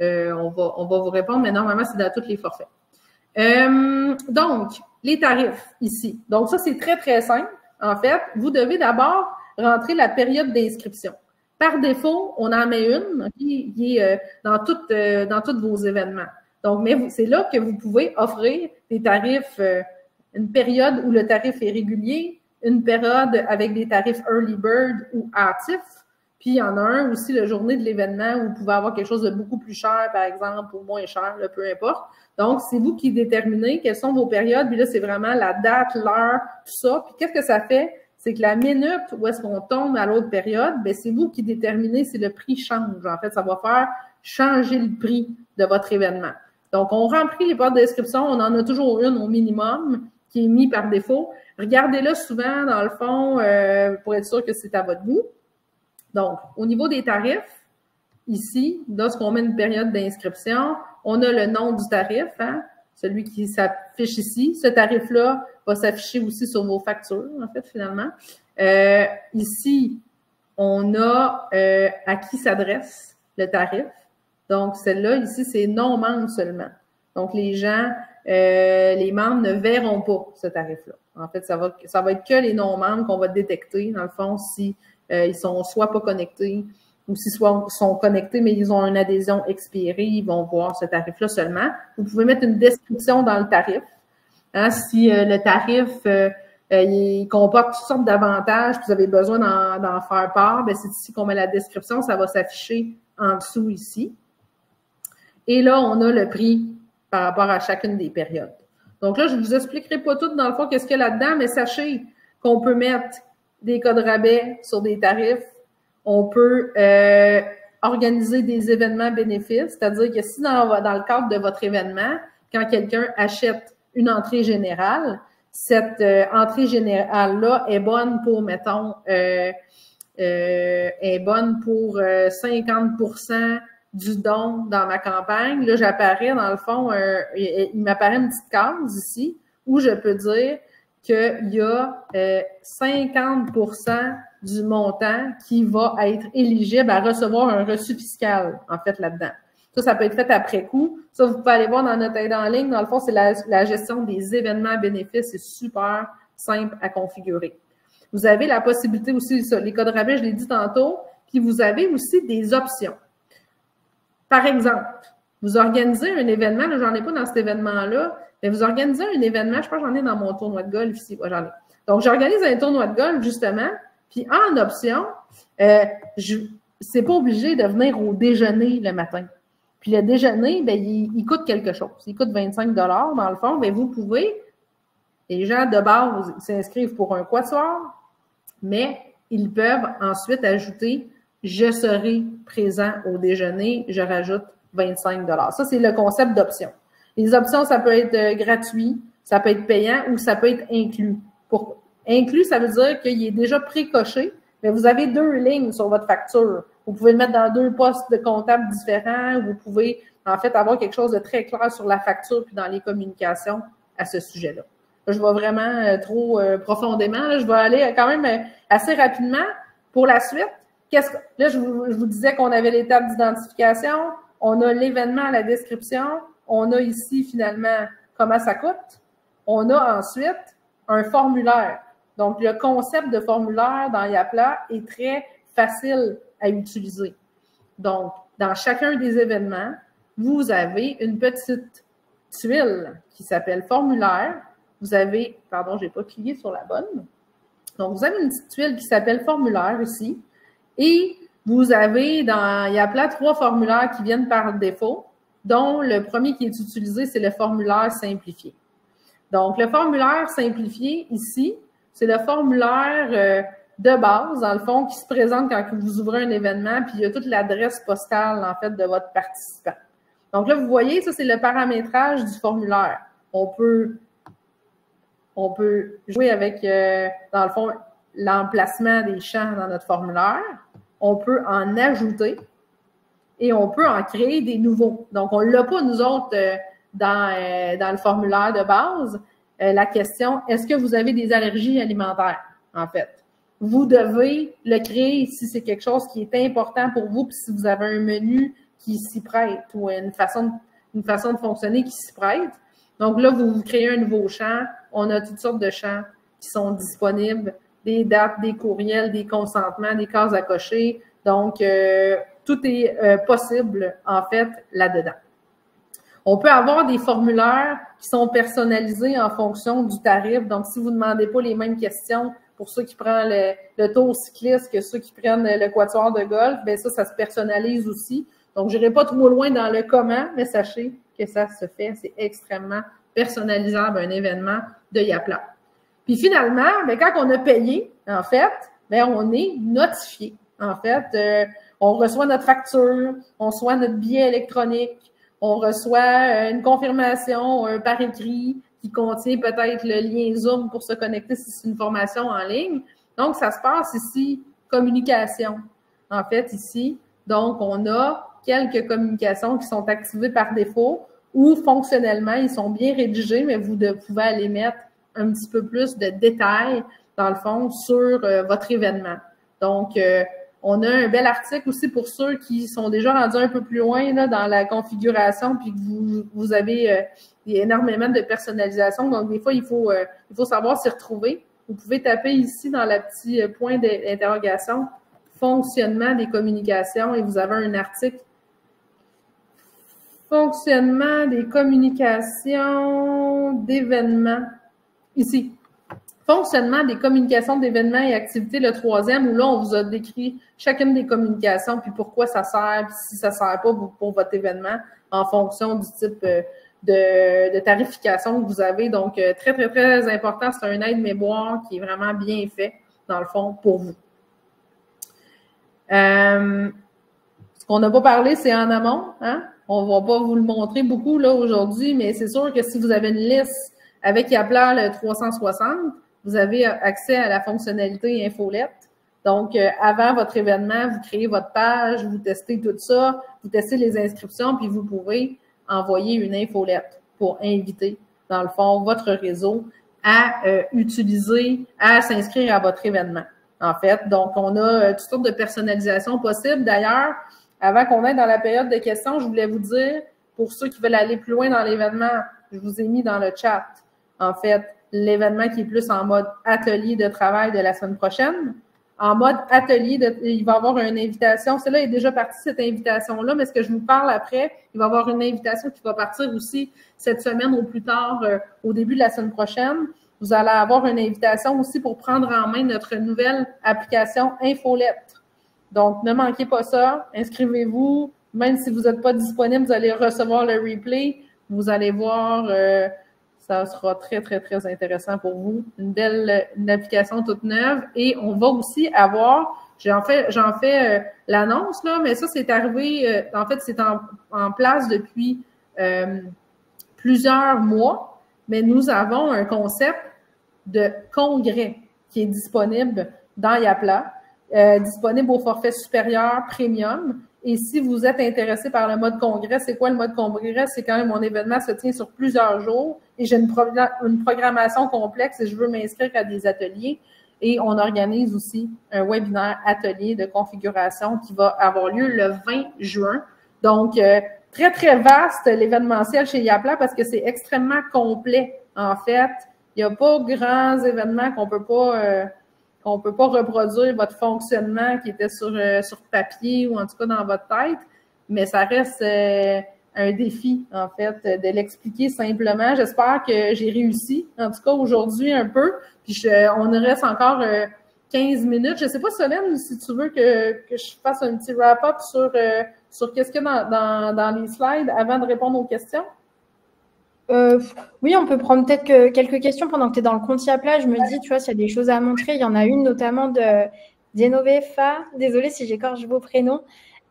On va vous répondre, mais normalement, c'est dans tous les forfaits. Donc, les tarifs ici. Donc, ça, c'est très, très simple. En fait, vous devez d'abord rentrer la période d'inscription. Par défaut, on en met une qui est dans tous vos événements. Donc, mais c'est là que vous pouvez offrir des tarifs, une période où le tarif est régulier, une période avec des tarifs early bird ou hâtifs. Puis, il y en a un aussi, la journée de l'événement, où vous pouvez avoir quelque chose de beaucoup plus cher, par exemple, ou moins cher, là, peu importe. Donc, c'est vous qui déterminez quelles sont vos périodes. Puis là, c'est vraiment la date, l'heure, tout ça. Puis, qu'est-ce que ça fait? C'est que la minute où est-ce qu'on tombe à l'autre période, bien, c'est vous qui déterminez si le prix change. En fait, ça va faire changer le prix de votre événement. Donc, on remplit les portes d'inscription. On en a toujours une au minimum qui est mis par défaut. Regardez-le souvent, dans le fond, pour être sûr que c'est à votre goût. Donc, au niveau des tarifs, ici, lorsqu'on met une période d'inscription, on a le nom du tarif, hein, celui qui s'affiche ici. Ce tarif-là va s'afficher aussi sur vos factures, en fait, finalement. Ici, on a à qui s'adresse le tarif. Donc, celle-là, ici, c'est non membres seulement. Donc, les gens, les membres ne verront pas ce tarif-là. En fait, ça va être que les non-membres qu'on va détecter, dans le fond, si ils sont soit pas connectés ou s'ils sont connectés, mais ils ont une adhésion expirée, ils vont voir ce tarif-là seulement. Vous pouvez mettre une description dans le tarif. Hein, si le tarif il comporte toutes sortes d'avantages, vous avez besoin d'en faire part, bien, c'est ici qu'on met la description, ça va s'afficher en dessous ici. Et là, on a le prix par rapport à chacune des périodes. Donc là, je ne vous expliquerai pas tout dans le fond qu'est-ce qu'il y a là-dedans, mais sachez qu'on peut mettre des codes rabais sur des tarifs. On peut organiser des événements bénéfices, c'est-à-dire que si dans le cadre de votre événement, quand quelqu'un achète une entrée générale, cette entrée générale-là est bonne pour, mettons, est bonne pour 50% du don dans ma campagne. Là, j'apparais, dans le fond, il m'apparaît une petite case ici où je peux dire qu'il y a 50% du montant qui va être éligible à recevoir un reçu fiscal, en fait, là-dedans. Ça peut être fait après coup. Ça, vous pouvez aller voir dans notre aide en ligne. Dans le fond, c'est la gestion des événements bénéfices. C'est super simple à configurer. Vous avez la possibilité aussi, ça, les codes rabais, je l'ai dit tantôt, puis vous avez aussi des options. Par exemple, vous organisez un événement, là, j'en ai pas dans cet événement-là, mais vous organisez un événement, je pense que j'en ai dans mon tournoi de golf ici. Ouais, j'en ai. Donc, j'organise un tournoi de golf, justement, puis en option, c'est pas obligé de venir au déjeuner le matin. Puis le déjeuner, bien, il coûte quelque chose. Il coûte 25 $ dans le fond. Bien, vous pouvez, les gens de base s'inscrivent pour un quatuor, mais ils peuvent ensuite ajouter « Je serai présent au déjeuner, je rajoute 25 $. Ça, c'est le concept d'option. Les options, ça peut être gratuit, ça peut être payant ou ça peut être inclus. Pour inclus, ça veut dire qu'il est déjà précoché, mais vous avez 2 lignes sur votre facture. Vous pouvez le mettre dans 2 postes de comptables différents. Vous pouvez, en fait, avoir quelque chose de très clair sur la facture puis dans les communications à ce sujet-là. Là, je vais vraiment trop profondément. Là, je vais aller quand même assez rapidement. Pour la suite, là, je vous disais qu'on avait l'étape d'identification. On a l'événement à la description. On a ici, finalement, comment ça coûte. On a ensuite un formulaire. Donc, le concept de formulaire dans Yapla est très facile à utiliser. Donc, dans chacun des événements, vous avez une petite tuile qui s'appelle formulaire. Vous avez, pardon, j'ai pas cliqué sur la bonne. Donc, vous avez une petite tuile qui s'appelle formulaire ici. Et vous avez dans Yapla 3 formulaires qui viennent par défaut, dont le premier qui est utilisé, c'est le formulaire simplifié. Donc, le formulaire simplifié ici, c'est le formulaire de base, dans le fond, qui se présente quand vous ouvrez un événement, puis il y a toute l'adresse postale, en fait, de votre participant. Donc là, vous voyez, ça, c'est le paramétrage du formulaire. On peut jouer avec, dans le fond, l'emplacement des champs dans notre formulaire, on peut en ajouter et on peut en créer des nouveaux. Donc, on ne l'a pas, nous autres, dans le formulaire de base. La question, est-ce que vous avez des allergies alimentaires, en fait? Vous devez le créer si c'est quelque chose qui est important pour vous, puis si vous avez un menu qui s'y prête ou une façon de fonctionner qui s'y prête. Donc là, vous créez un nouveau champ. On a toutes sortes de champs qui sont disponibles, des dates, des courriels, des consentements, des cases à cocher. Donc, tout est possible, en fait, là-dedans. On peut avoir des formulaires qui sont personnalisés en fonction du tarif. Donc, si vous ne demandez pas les mêmes questions pour ceux qui prennent le tour cycliste que ceux qui prennent le quatuor de golf, bien ça se personnalise aussi. Donc, je n'irai pas trop loin dans le comment, mais sachez que ça se fait. C'est extrêmement personnalisable, un événement de Yapla. Puis finalement, bien, quand on a payé, en fait, bien, on est notifié. En fait, on reçoit notre facture, on reçoit notre billet électronique, on reçoit une confirmation par écrit qui contient peut-être le lien Zoom pour se connecter si c'est une formation en ligne. Donc, ça se passe ici, communication, en fait, ici. Donc, on a quelques communications qui sont activées par défaut ou fonctionnellement, ils sont bien rédigés, mais vous pouvez aller mettre un petit peu plus de détails, dans le fond, sur votre événement. Donc, on a un bel article aussi pour ceux qui sont déjà rendus un peu plus loin là, dans la configuration, puis que vous avez énormément de personnalisation. Donc, des fois, il faut savoir s'y retrouver. Vous pouvez taper ici dans le petit point d'interrogation « Fonctionnement des communications » et vous avez un article « Fonctionnement des communications d'événements » ici. Fonctionnement des communications d'événements et activités, le 3e, où là, on vous a décrit chacune des communications, puis pourquoi ça sert, puis si ça ne sert pas pour votre événement, en fonction du type de tarification que vous avez. Donc, très, très, très important. C'est un aide-mémoire qui est vraiment bien fait, dans le fond, pour vous. Ce qu'on n'a pas parlé, c'est en amont. Hein? On ne va pas vous le montrer beaucoup là aujourd'hui, mais c'est sûr que si vous avez une liste avec Yapla le 360, vous avez accès à la fonctionnalité infolette. Donc, avant votre événement, vous créez votre page, vous testez tout ça, vous testez les inscriptions, puis vous pouvez envoyer une infolette pour inviter, dans le fond, votre réseau à à s'inscrire à votre événement, en fait. Donc, on a toutes sortes de personnalisations possibles. D'ailleurs, avant qu'on aille dans la période de questions, je voulais vous dire, pour ceux qui veulent aller plus loin dans l'événement, je vous ai mis dans le chat, en fait, l'événement qui est plus en mode atelier de travail de la semaine prochaine. En mode atelier, il va y avoir une invitation. Celle-là est déjà partie, cette invitation-là, mais ce que je vous parle après, il va y avoir une invitation qui va partir aussi cette semaine ou plus tard, au début de la semaine prochaine. Vous allez avoir une invitation aussi pour prendre en main notre nouvelle application Infolettre. Donc, ne manquez pas ça. Inscrivez-vous. Même si vous n'êtes pas disponible, vous allez recevoir le replay. Vous allez voir... ça sera très, très, très intéressant pour vous. Une application toute neuve. Et on va aussi avoir, j'en fais l'annonce, là, mais ça, c'est arrivé, en fait, c'est en place depuis plusieurs mois, mais nous avons un concept de congrès qui est disponible dans Yapla, disponible au forfait supérieur premium. Et si vous êtes intéressé par le mode congrès, c'est quoi le mode congrès? C'est quand même mon événement se tient sur plusieurs jours et j'ai une programmation complexe et je veux m'inscrire à des ateliers. Et on organise aussi un webinaire atelier de configuration qui va avoir lieu le 20 juin. Donc, très, très vaste l'événementiel chez Yapla parce que c'est extrêmement complet. En fait, il n'y a pas grands événements qu'on peut pas reproduire votre fonctionnement qui était sur papier ou en tout cas dans votre tête, mais ça reste un défi, en fait, de l'expliquer simplement. J'espère que j'ai réussi, en tout cas aujourd'hui un peu, puis on reste encore 15 minutes. Je ne sais pas, Solène, si tu veux que je fasse un petit wrap-up sur qu'est-ce qu'il y a dans les slides avant de répondre aux questions. Oui, on peut prendre peut-être quelques questions pendant que tu es dans le compte Yapla. Je me dis, tu vois, s'il y a des choses à montrer. Il y en a une notamment d'Enovefa. Désolée si j'écorche vos prénoms.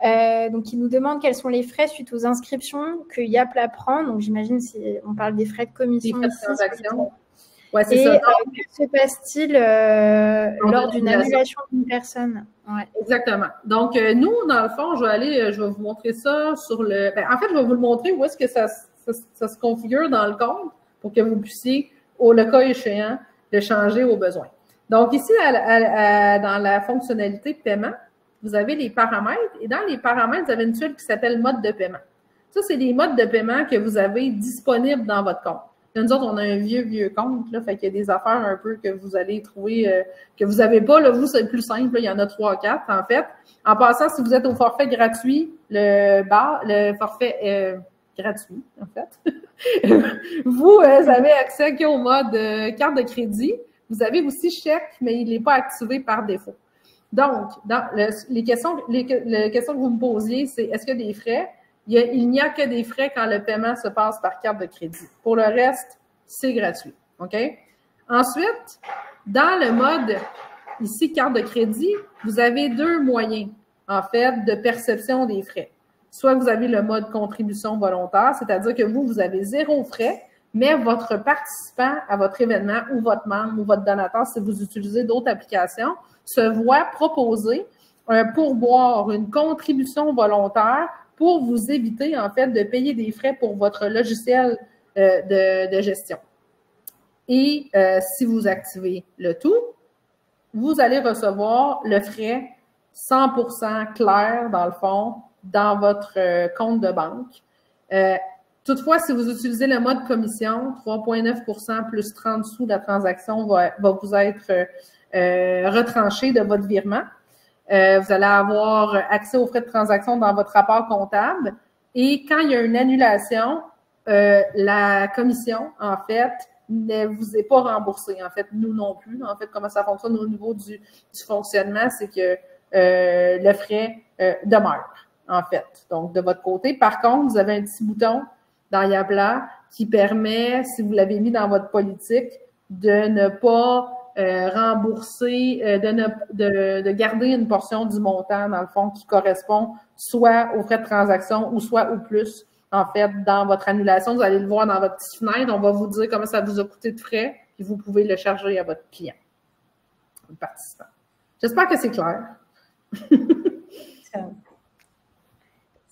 Donc, qui nous demande quels sont les frais suite aux inscriptions que Yapla prend. Donc, j'imagine si on parle des frais de commission. Les frais de transaction. Ouais, c'est Et ça. que se passe-t-il lors d'une annulation d'une personne? Ouais. Exactement. Donc, nous, dans le fond, je vais vous montrer ça sur le... en fait, je vais vous le montrer où est-ce que ça se configure dans le compte pour que vous puissiez, le cas échéant, le changer au besoin. Donc, ici, dans la fonctionnalité de paiement, vous avez les paramètres et dans les paramètres, vous avez une tuile qui s'appelle mode de paiement. Ça, c'est les modes de paiement que vous avez disponibles dans votre compte. Là, nous autres, on a un vieux compte, là, fait qu'il y a des affaires un peu que vous allez trouver que vous n'avez pas. Là, vous, c'est plus simple, là, il y en a 3 4, en fait. En passant, si vous êtes au forfait gratuit, le forfait gratuit, en fait, vous avez accès qu'au mode carte de crédit. Vous avez aussi chèque, mais il n'est pas activé par défaut. Donc, dans les questions que vous me posiez, c'est est-ce qu'il y a des frais? Il n'y a que des frais quand le paiement se passe par carte de crédit. Pour le reste, c'est gratuit. OK? Ensuite, dans le mode, ici, carte de crédit, vous avez 2 moyens, en fait, de perception des frais. Soit vous avez le mode contribution volontaire, c'est-à-dire que vous avez 0 frais, mais votre participant à votre événement ou votre membre ou votre donateur, si vous utilisez d'autres applications, se voit proposer un pourboire, une contribution volontaire pour vous éviter, en fait, de payer des frais pour votre logiciel de gestion. Et si vous activez le tout, vous allez recevoir le frais 100% clair, dans le fond, dans votre compte de banque. Toutefois, si vous utilisez le mode commission, 3,9% plus 30 sous de la transaction va vous être retranché de votre virement. Vous allez avoir accès aux frais de transaction dans votre rapport comptable. Et quand il y a une annulation, la commission, en fait, ne vous est pas remboursée. En fait, nous non plus. En fait, comment ça fonctionne au niveau du fonctionnement, c'est que le frais demeure, en fait. Donc, de votre côté. Par contre, vous avez un petit bouton dans Yapla qui permet, si vous l'avez mis dans votre politique, de ne pas rembourser, de garder une portion du montant, dans le fond, qui correspond soit aux frais de transaction ou soit au plus, en fait, dans votre annulation. Vous allez le voir dans votre petite fenêtre. On va vous dire comment ça vous a coûté de frais, puis vous pouvez le charger à votre client, le participant. J'espère que c'est clair.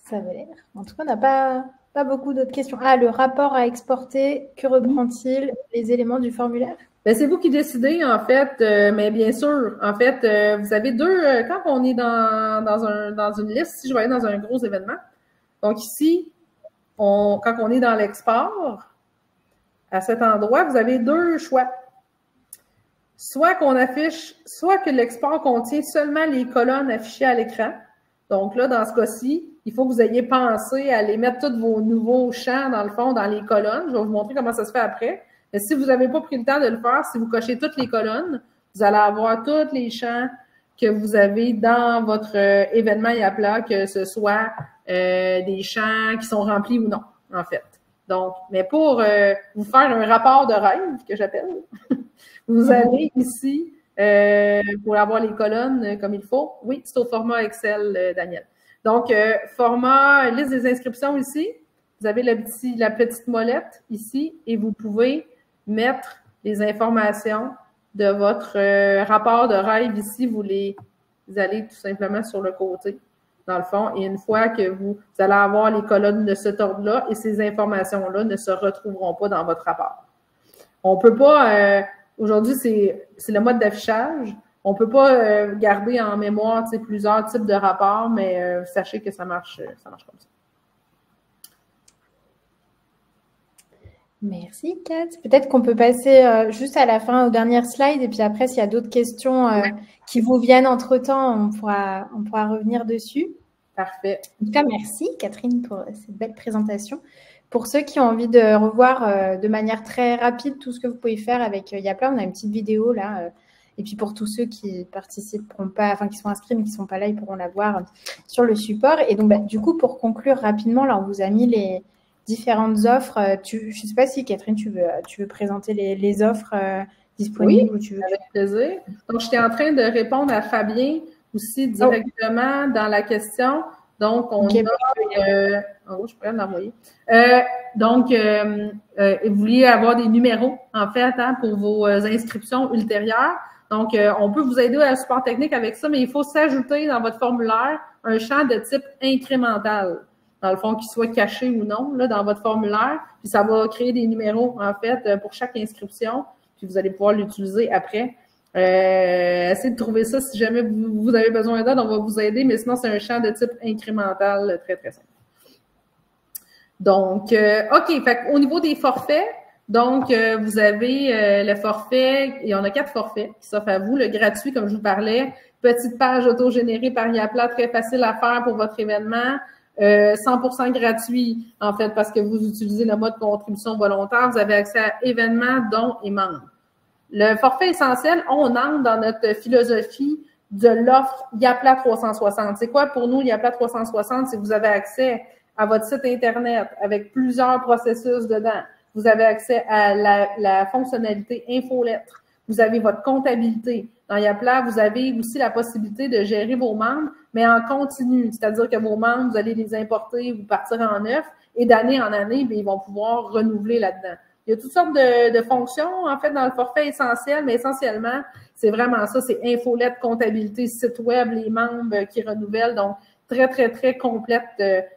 Ça avait l'air. En tout cas, on n'a pas beaucoup d'autres questions. Ah, le rapport à exporter, que reprend-il? Les éléments du formulaire? Ben, c'est vous qui décidez, en fait, mais bien sûr, en fait, vous avez deux, quand on est dans une liste, si je vais aller dans un gros événement, donc ici, quand on est dans l'export, à cet endroit, vous avez deux choix. Soit qu'on affiche, soit que l'export contient seulement les colonnes affichées à l'écran. Donc là, dans ce cas-ci, il faut que vous ayez pensé à aller mettre tous vos nouveaux champs, dans le fond, dans les colonnes. Je vais vous montrer comment ça se fait après. Mais si vous n'avez pas pris le temps de le faire, si vous cochez toutes les colonnes, vous allez avoir tous les champs que vous avez dans votre événement Yapla, que ce soit des champs qui sont remplis ou non, en fait. Donc, mais pour vous faire un rapport de rêve, que j'appelle, vous allez ici, pour avoir les colonnes comme il faut. Oui, c'est au format Excel, Daniel. Donc, format liste des inscriptions ici. Vous avez la petite molette ici et vous pouvez mettre les informations de votre rapport de rêve ici. Vous allez tout simplement sur le côté, dans le fond. Et une fois que vous allez avoir les colonnes de cet ordre-là et ces informations-là ne se retrouveront pas dans votre rapport. On peut pas... aujourd'hui, c'est le mode d'affichage. On ne peut pas garder en mémoire plusieurs types de rapports, mais sachez que ça marche comme ça. Merci, Kat. Peut-être qu'on peut passer juste à la fin aux dernières slides et puis après, s'il y a d'autres questions qui vous viennent entre-temps, on pourra revenir dessus. Parfait. En tout cas, merci, Catherine, pour cette belle présentation. Pour ceux qui ont envie de revoir de manière très rapide tout ce que vous pouvez faire avec Yapla, on a une petite vidéo là. Et puis pour tous ceux qui participeront pas, enfin qui sont inscrits mais qui ne sont pas là, ils pourront la voir sur le support. Et donc, du coup, pour conclure rapidement, là, on vous a mis les différentes offres. Je ne sais pas si, Catherine, tu veux présenter les offres disponibles. Oui, ou tu veux... avec plaisir. Donc, j'étais en train de répondre à Fabien aussi directement dans la question Donc, on Ok. a... en gros, je pourrais l'envoyer. Vous vouliez avoir des numéros, en fait, hein, pour vos inscriptions ultérieures. Donc, on peut vous aider à la support technique avec ça, mais il faut s'ajouter dans votre formulaire un champ de type incrémental, dans le fond, qu'il soit caché ou non, là, dans votre formulaire. Puis ça va créer des numéros, en fait, pour chaque inscription. Puis vous allez pouvoir l'utiliser après. Essayez de trouver ça. Si jamais vous avez besoin d'aide, on va vous aider, mais sinon, c'est un champ de type incrémental très, très simple. Donc, OK, fait au niveau des forfaits, donc, vous avez le forfait, il y en a 4 forfaits qui s'offrent à vous. Le gratuit, comme je vous parlais, petite page auto-générée par Yapla, très facile à faire pour votre événement. 100% gratuit, en fait, parce que vous utilisez le mode contribution volontaire. Vous avez accès à événements, dons et membres. Le forfait essentiel, on entre dans notre philosophie de l'offre Yapla 360. C'est quoi pour nous Yapla 360? C'est que vous avez accès à votre site Internet avec plusieurs processus dedans. Vous avez accès à la fonctionnalité infolettre. Vous avez votre comptabilité. Dans Yapla, vous avez aussi la possibilité de gérer vos membres, mais en continu. C'est-à-dire que vos membres, vous allez les importer ou partir en neuf et d'année en année, bien, ils vont pouvoir renouveler là-dedans. Il y a toutes sortes de fonctions, en fait, dans le forfait essentiel, mais essentiellement, c'est vraiment ça, c'est infolettre, comptabilité, site web, les membres qui renouvellent. Donc, très, très, très complète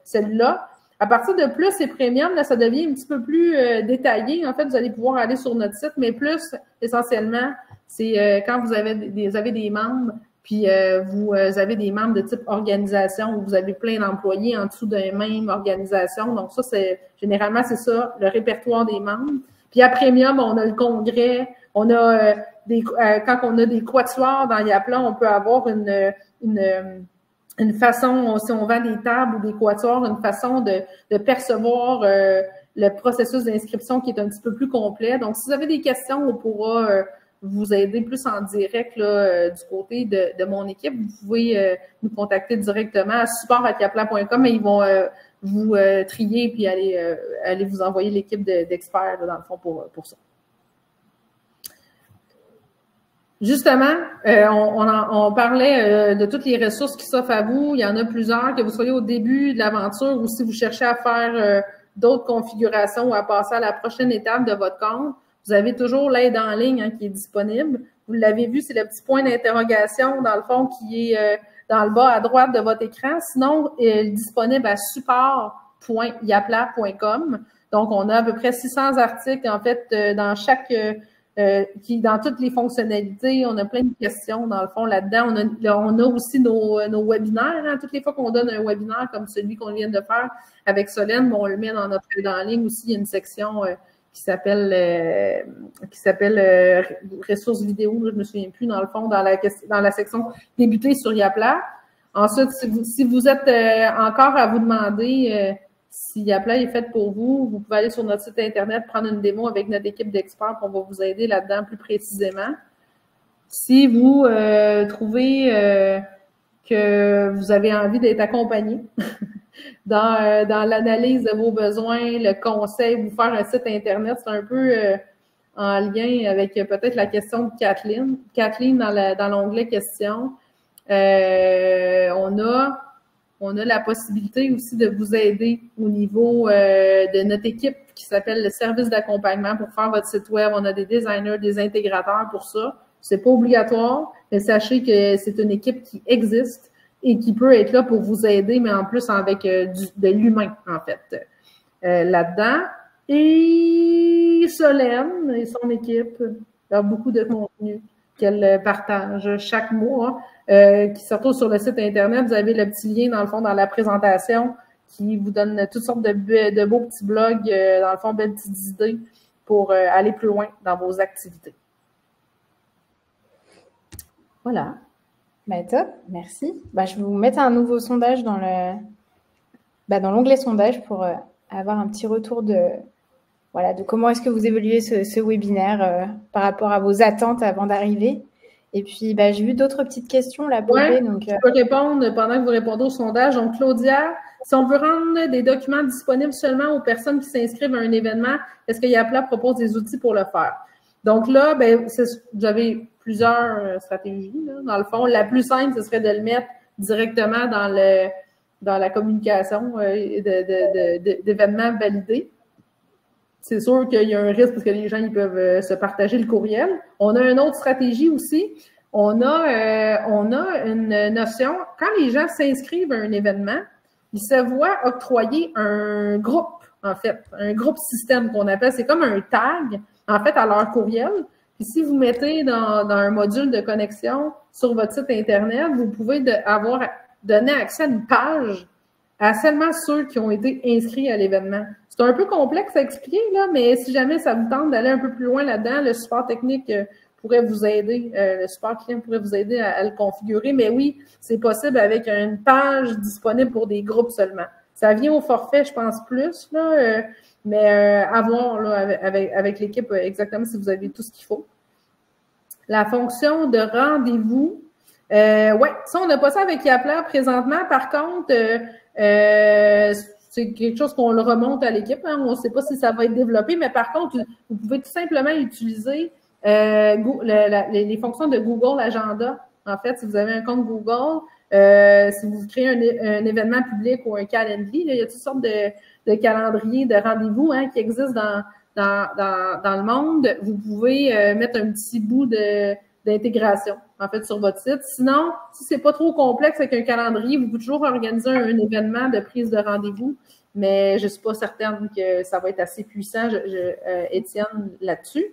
celle-là. À partir de plus et premium, là, ça devient un petit peu plus détaillé. En fait, vous allez pouvoir aller sur notre site, mais plus, essentiellement, c'est quand vous avez des membres, puis vous avez des membres de type organisation où vous avez plein d'employés en dessous d'une même organisation. Donc, ça, généralement, c'est ça, le répertoire des membres. Puis à premium, on a le congrès, on a quand on a des quatuors dans Yapla, on peut avoir une façon, si on vend des tables ou des quatuors, une façon de percevoir le processus d'inscription qui est un petit peu plus complet. Donc, si vous avez des questions, on pourra vous aider plus en direct là, du côté de mon équipe. Vous pouvez nous contacter directement à support@yapla.com et ils vont vous trier puis aller vous envoyer l'équipe d'experts dans le fond pour ça. Justement, on parlait de toutes les ressources qui s'offrent à vous. Il y en a plusieurs, que vous soyez au début de l'aventure ou si vous cherchez à faire d'autres configurations ou à passer à la prochaine étape de votre compte. Vous avez toujours l'aide en ligne qui est disponible. Vous l'avez vu, c'est le petit point d'interrogation, dans le fond, qui est dans le bas à droite de votre écran. Sinon, il est disponible à support.yapla.com. Donc, on a à peu près 600 articles, en fait, dans chaque... dans toutes les fonctionnalités, on a plein de questions dans le fond là-dedans. On a aussi nos webinaires. Hein. Toutes les fois qu'on donne un webinaire comme celui qu'on vient de faire avec Solène, on le met dans notre aide en ligne aussi. Il y a une section qui s'appelle ressources vidéo, je me souviens plus, dans le fond, dans la section débuter sur Yapla. Ensuite, si vous êtes encore à vous demander si Yapla est faite pour vous, vous pouvez aller sur notre site Internet, prendre une démo avec notre équipe d'experts, on va vous aider là-dedans plus précisément. Si vous trouvez que vous avez envie d'être accompagné dans l'analyse de vos besoins, le conseil, vous faire un site Internet, c'est un peu en lien avec peut-être la question de Kathleen. Kathleen, dans l'onglet questions, on a la possibilité aussi de vous aider au niveau de notre équipe qui s'appelle le service d'accompagnement pour faire votre site web. On a des designers, des intégrateurs pour ça. C'est pas obligatoire, mais sachez que c'est une équipe qui existe et qui peut être là pour vous aider, mais en plus avec de l'humain, en fait, là-dedans. Et Solène et son équipe, il y a beaucoup de contenu qu'elle partage chaque mois, qui se retrouve sur le site Internet. Vous avez le petit lien, dans le fond, dans la présentation qui vous donne toutes sortes de beaux petits blogs, dans le fond, belles petites idées pour aller plus loin dans vos activités. Voilà. Ben, top, merci. Ben, je vais vous mettre un nouveau sondage dans l'onglet sondage pour avoir un petit retour de comment est-ce que vous évoluez ce webinaire par rapport à vos attentes avant d'arriver. Et puis, j'ai vu d'autres petites questions là. Oui, je peux répondre pendant que vous répondez au sondage. Donc, Claudia, si on veut rendre des documents disponibles seulement aux personnes qui s'inscrivent à un événement, est-ce que Yapla propose des outils pour le faire? Donc là, vous avez plusieurs stratégies. Là. Dans le fond, la plus simple, ce serait de le mettre directement dans dans la communication d'événements validés. C'est sûr qu'il y a un risque parce que les gens ils peuvent se partager le courriel. On a une autre stratégie aussi. On a une notion, quand les gens s'inscrivent à un événement, ils se voient octroyer un groupe, en fait, un groupe système qu'on appelle, c'est comme un tag, en fait, à leur courriel. Puis si vous mettez dans un module de connexion sur votre site Internet, vous pouvez donner accès à une page à seulement ceux qui ont été inscrits à l'événement. C'est un peu complexe à expliquer, là, mais si jamais ça vous tente d'aller un peu plus loin là-dedans, le support technique pourrait vous aider, le support client pourrait vous aider à le configurer. Mais oui, c'est possible avec une page disponible pour des groupes seulement. Ça vient au forfait, je pense, plus, là, mais à voir là, avec l'équipe exactement si vous avez tout ce qu'il faut. La fonction de rendez-vous, ouais, ça, on n'a pas ça avec Yapla présentement. Par contre, c'est quelque chose qu'on le remonte à l'équipe. Hein. On ne sait pas si ça va être développé, mais par contre, vous pouvez tout simplement utiliser les fonctions de Google Agenda. En fait, si vous avez un compte Google, si vous créez un événement public ou un calendrier, là, il y a toutes sortes de calendriers, de rendez-vous hein, qui existent dans le monde. Vous pouvez mettre un petit bout d'intégration, en fait, sur votre site. Sinon, si c'est pas trop complexe avec un calendrier, vous pouvez toujours organiser un événement de prise de rendez-vous, mais je suis pas certaine que ça va être assez puissant, Étienne, là-dessus.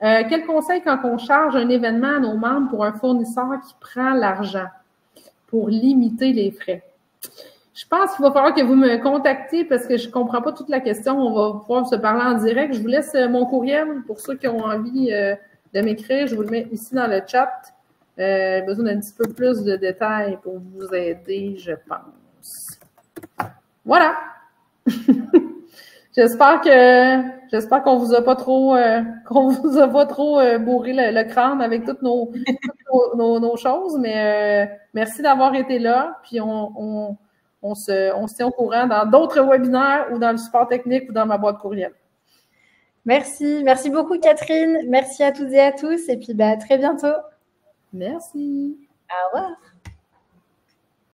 Quel conseil quand on charge un événement à nos membres pour un fournisseur qui prend l'argent pour limiter les frais? Je pense qu'il va falloir que vous me contactiez parce que je ne comprends pas toute la question. On va pouvoir se parler en direct. Je vous laisse mon courriel pour ceux qui ont envie de m'écrire. Je vous le mets ici dans le chat. J'ai besoin d'un petit peu plus de détails pour vous aider, je pense. Voilà. J'espère qu'on vous a pas trop bourré le crâne avec toutes nos choses, mais merci d'avoir été là. Puis on se tient au courant dans d'autres webinaires ou dans le support technique ou dans ma boîte courriel. Merci beaucoup Catherine. Merci à toutes et à tous et puis à très bientôt. Merci. Au revoir.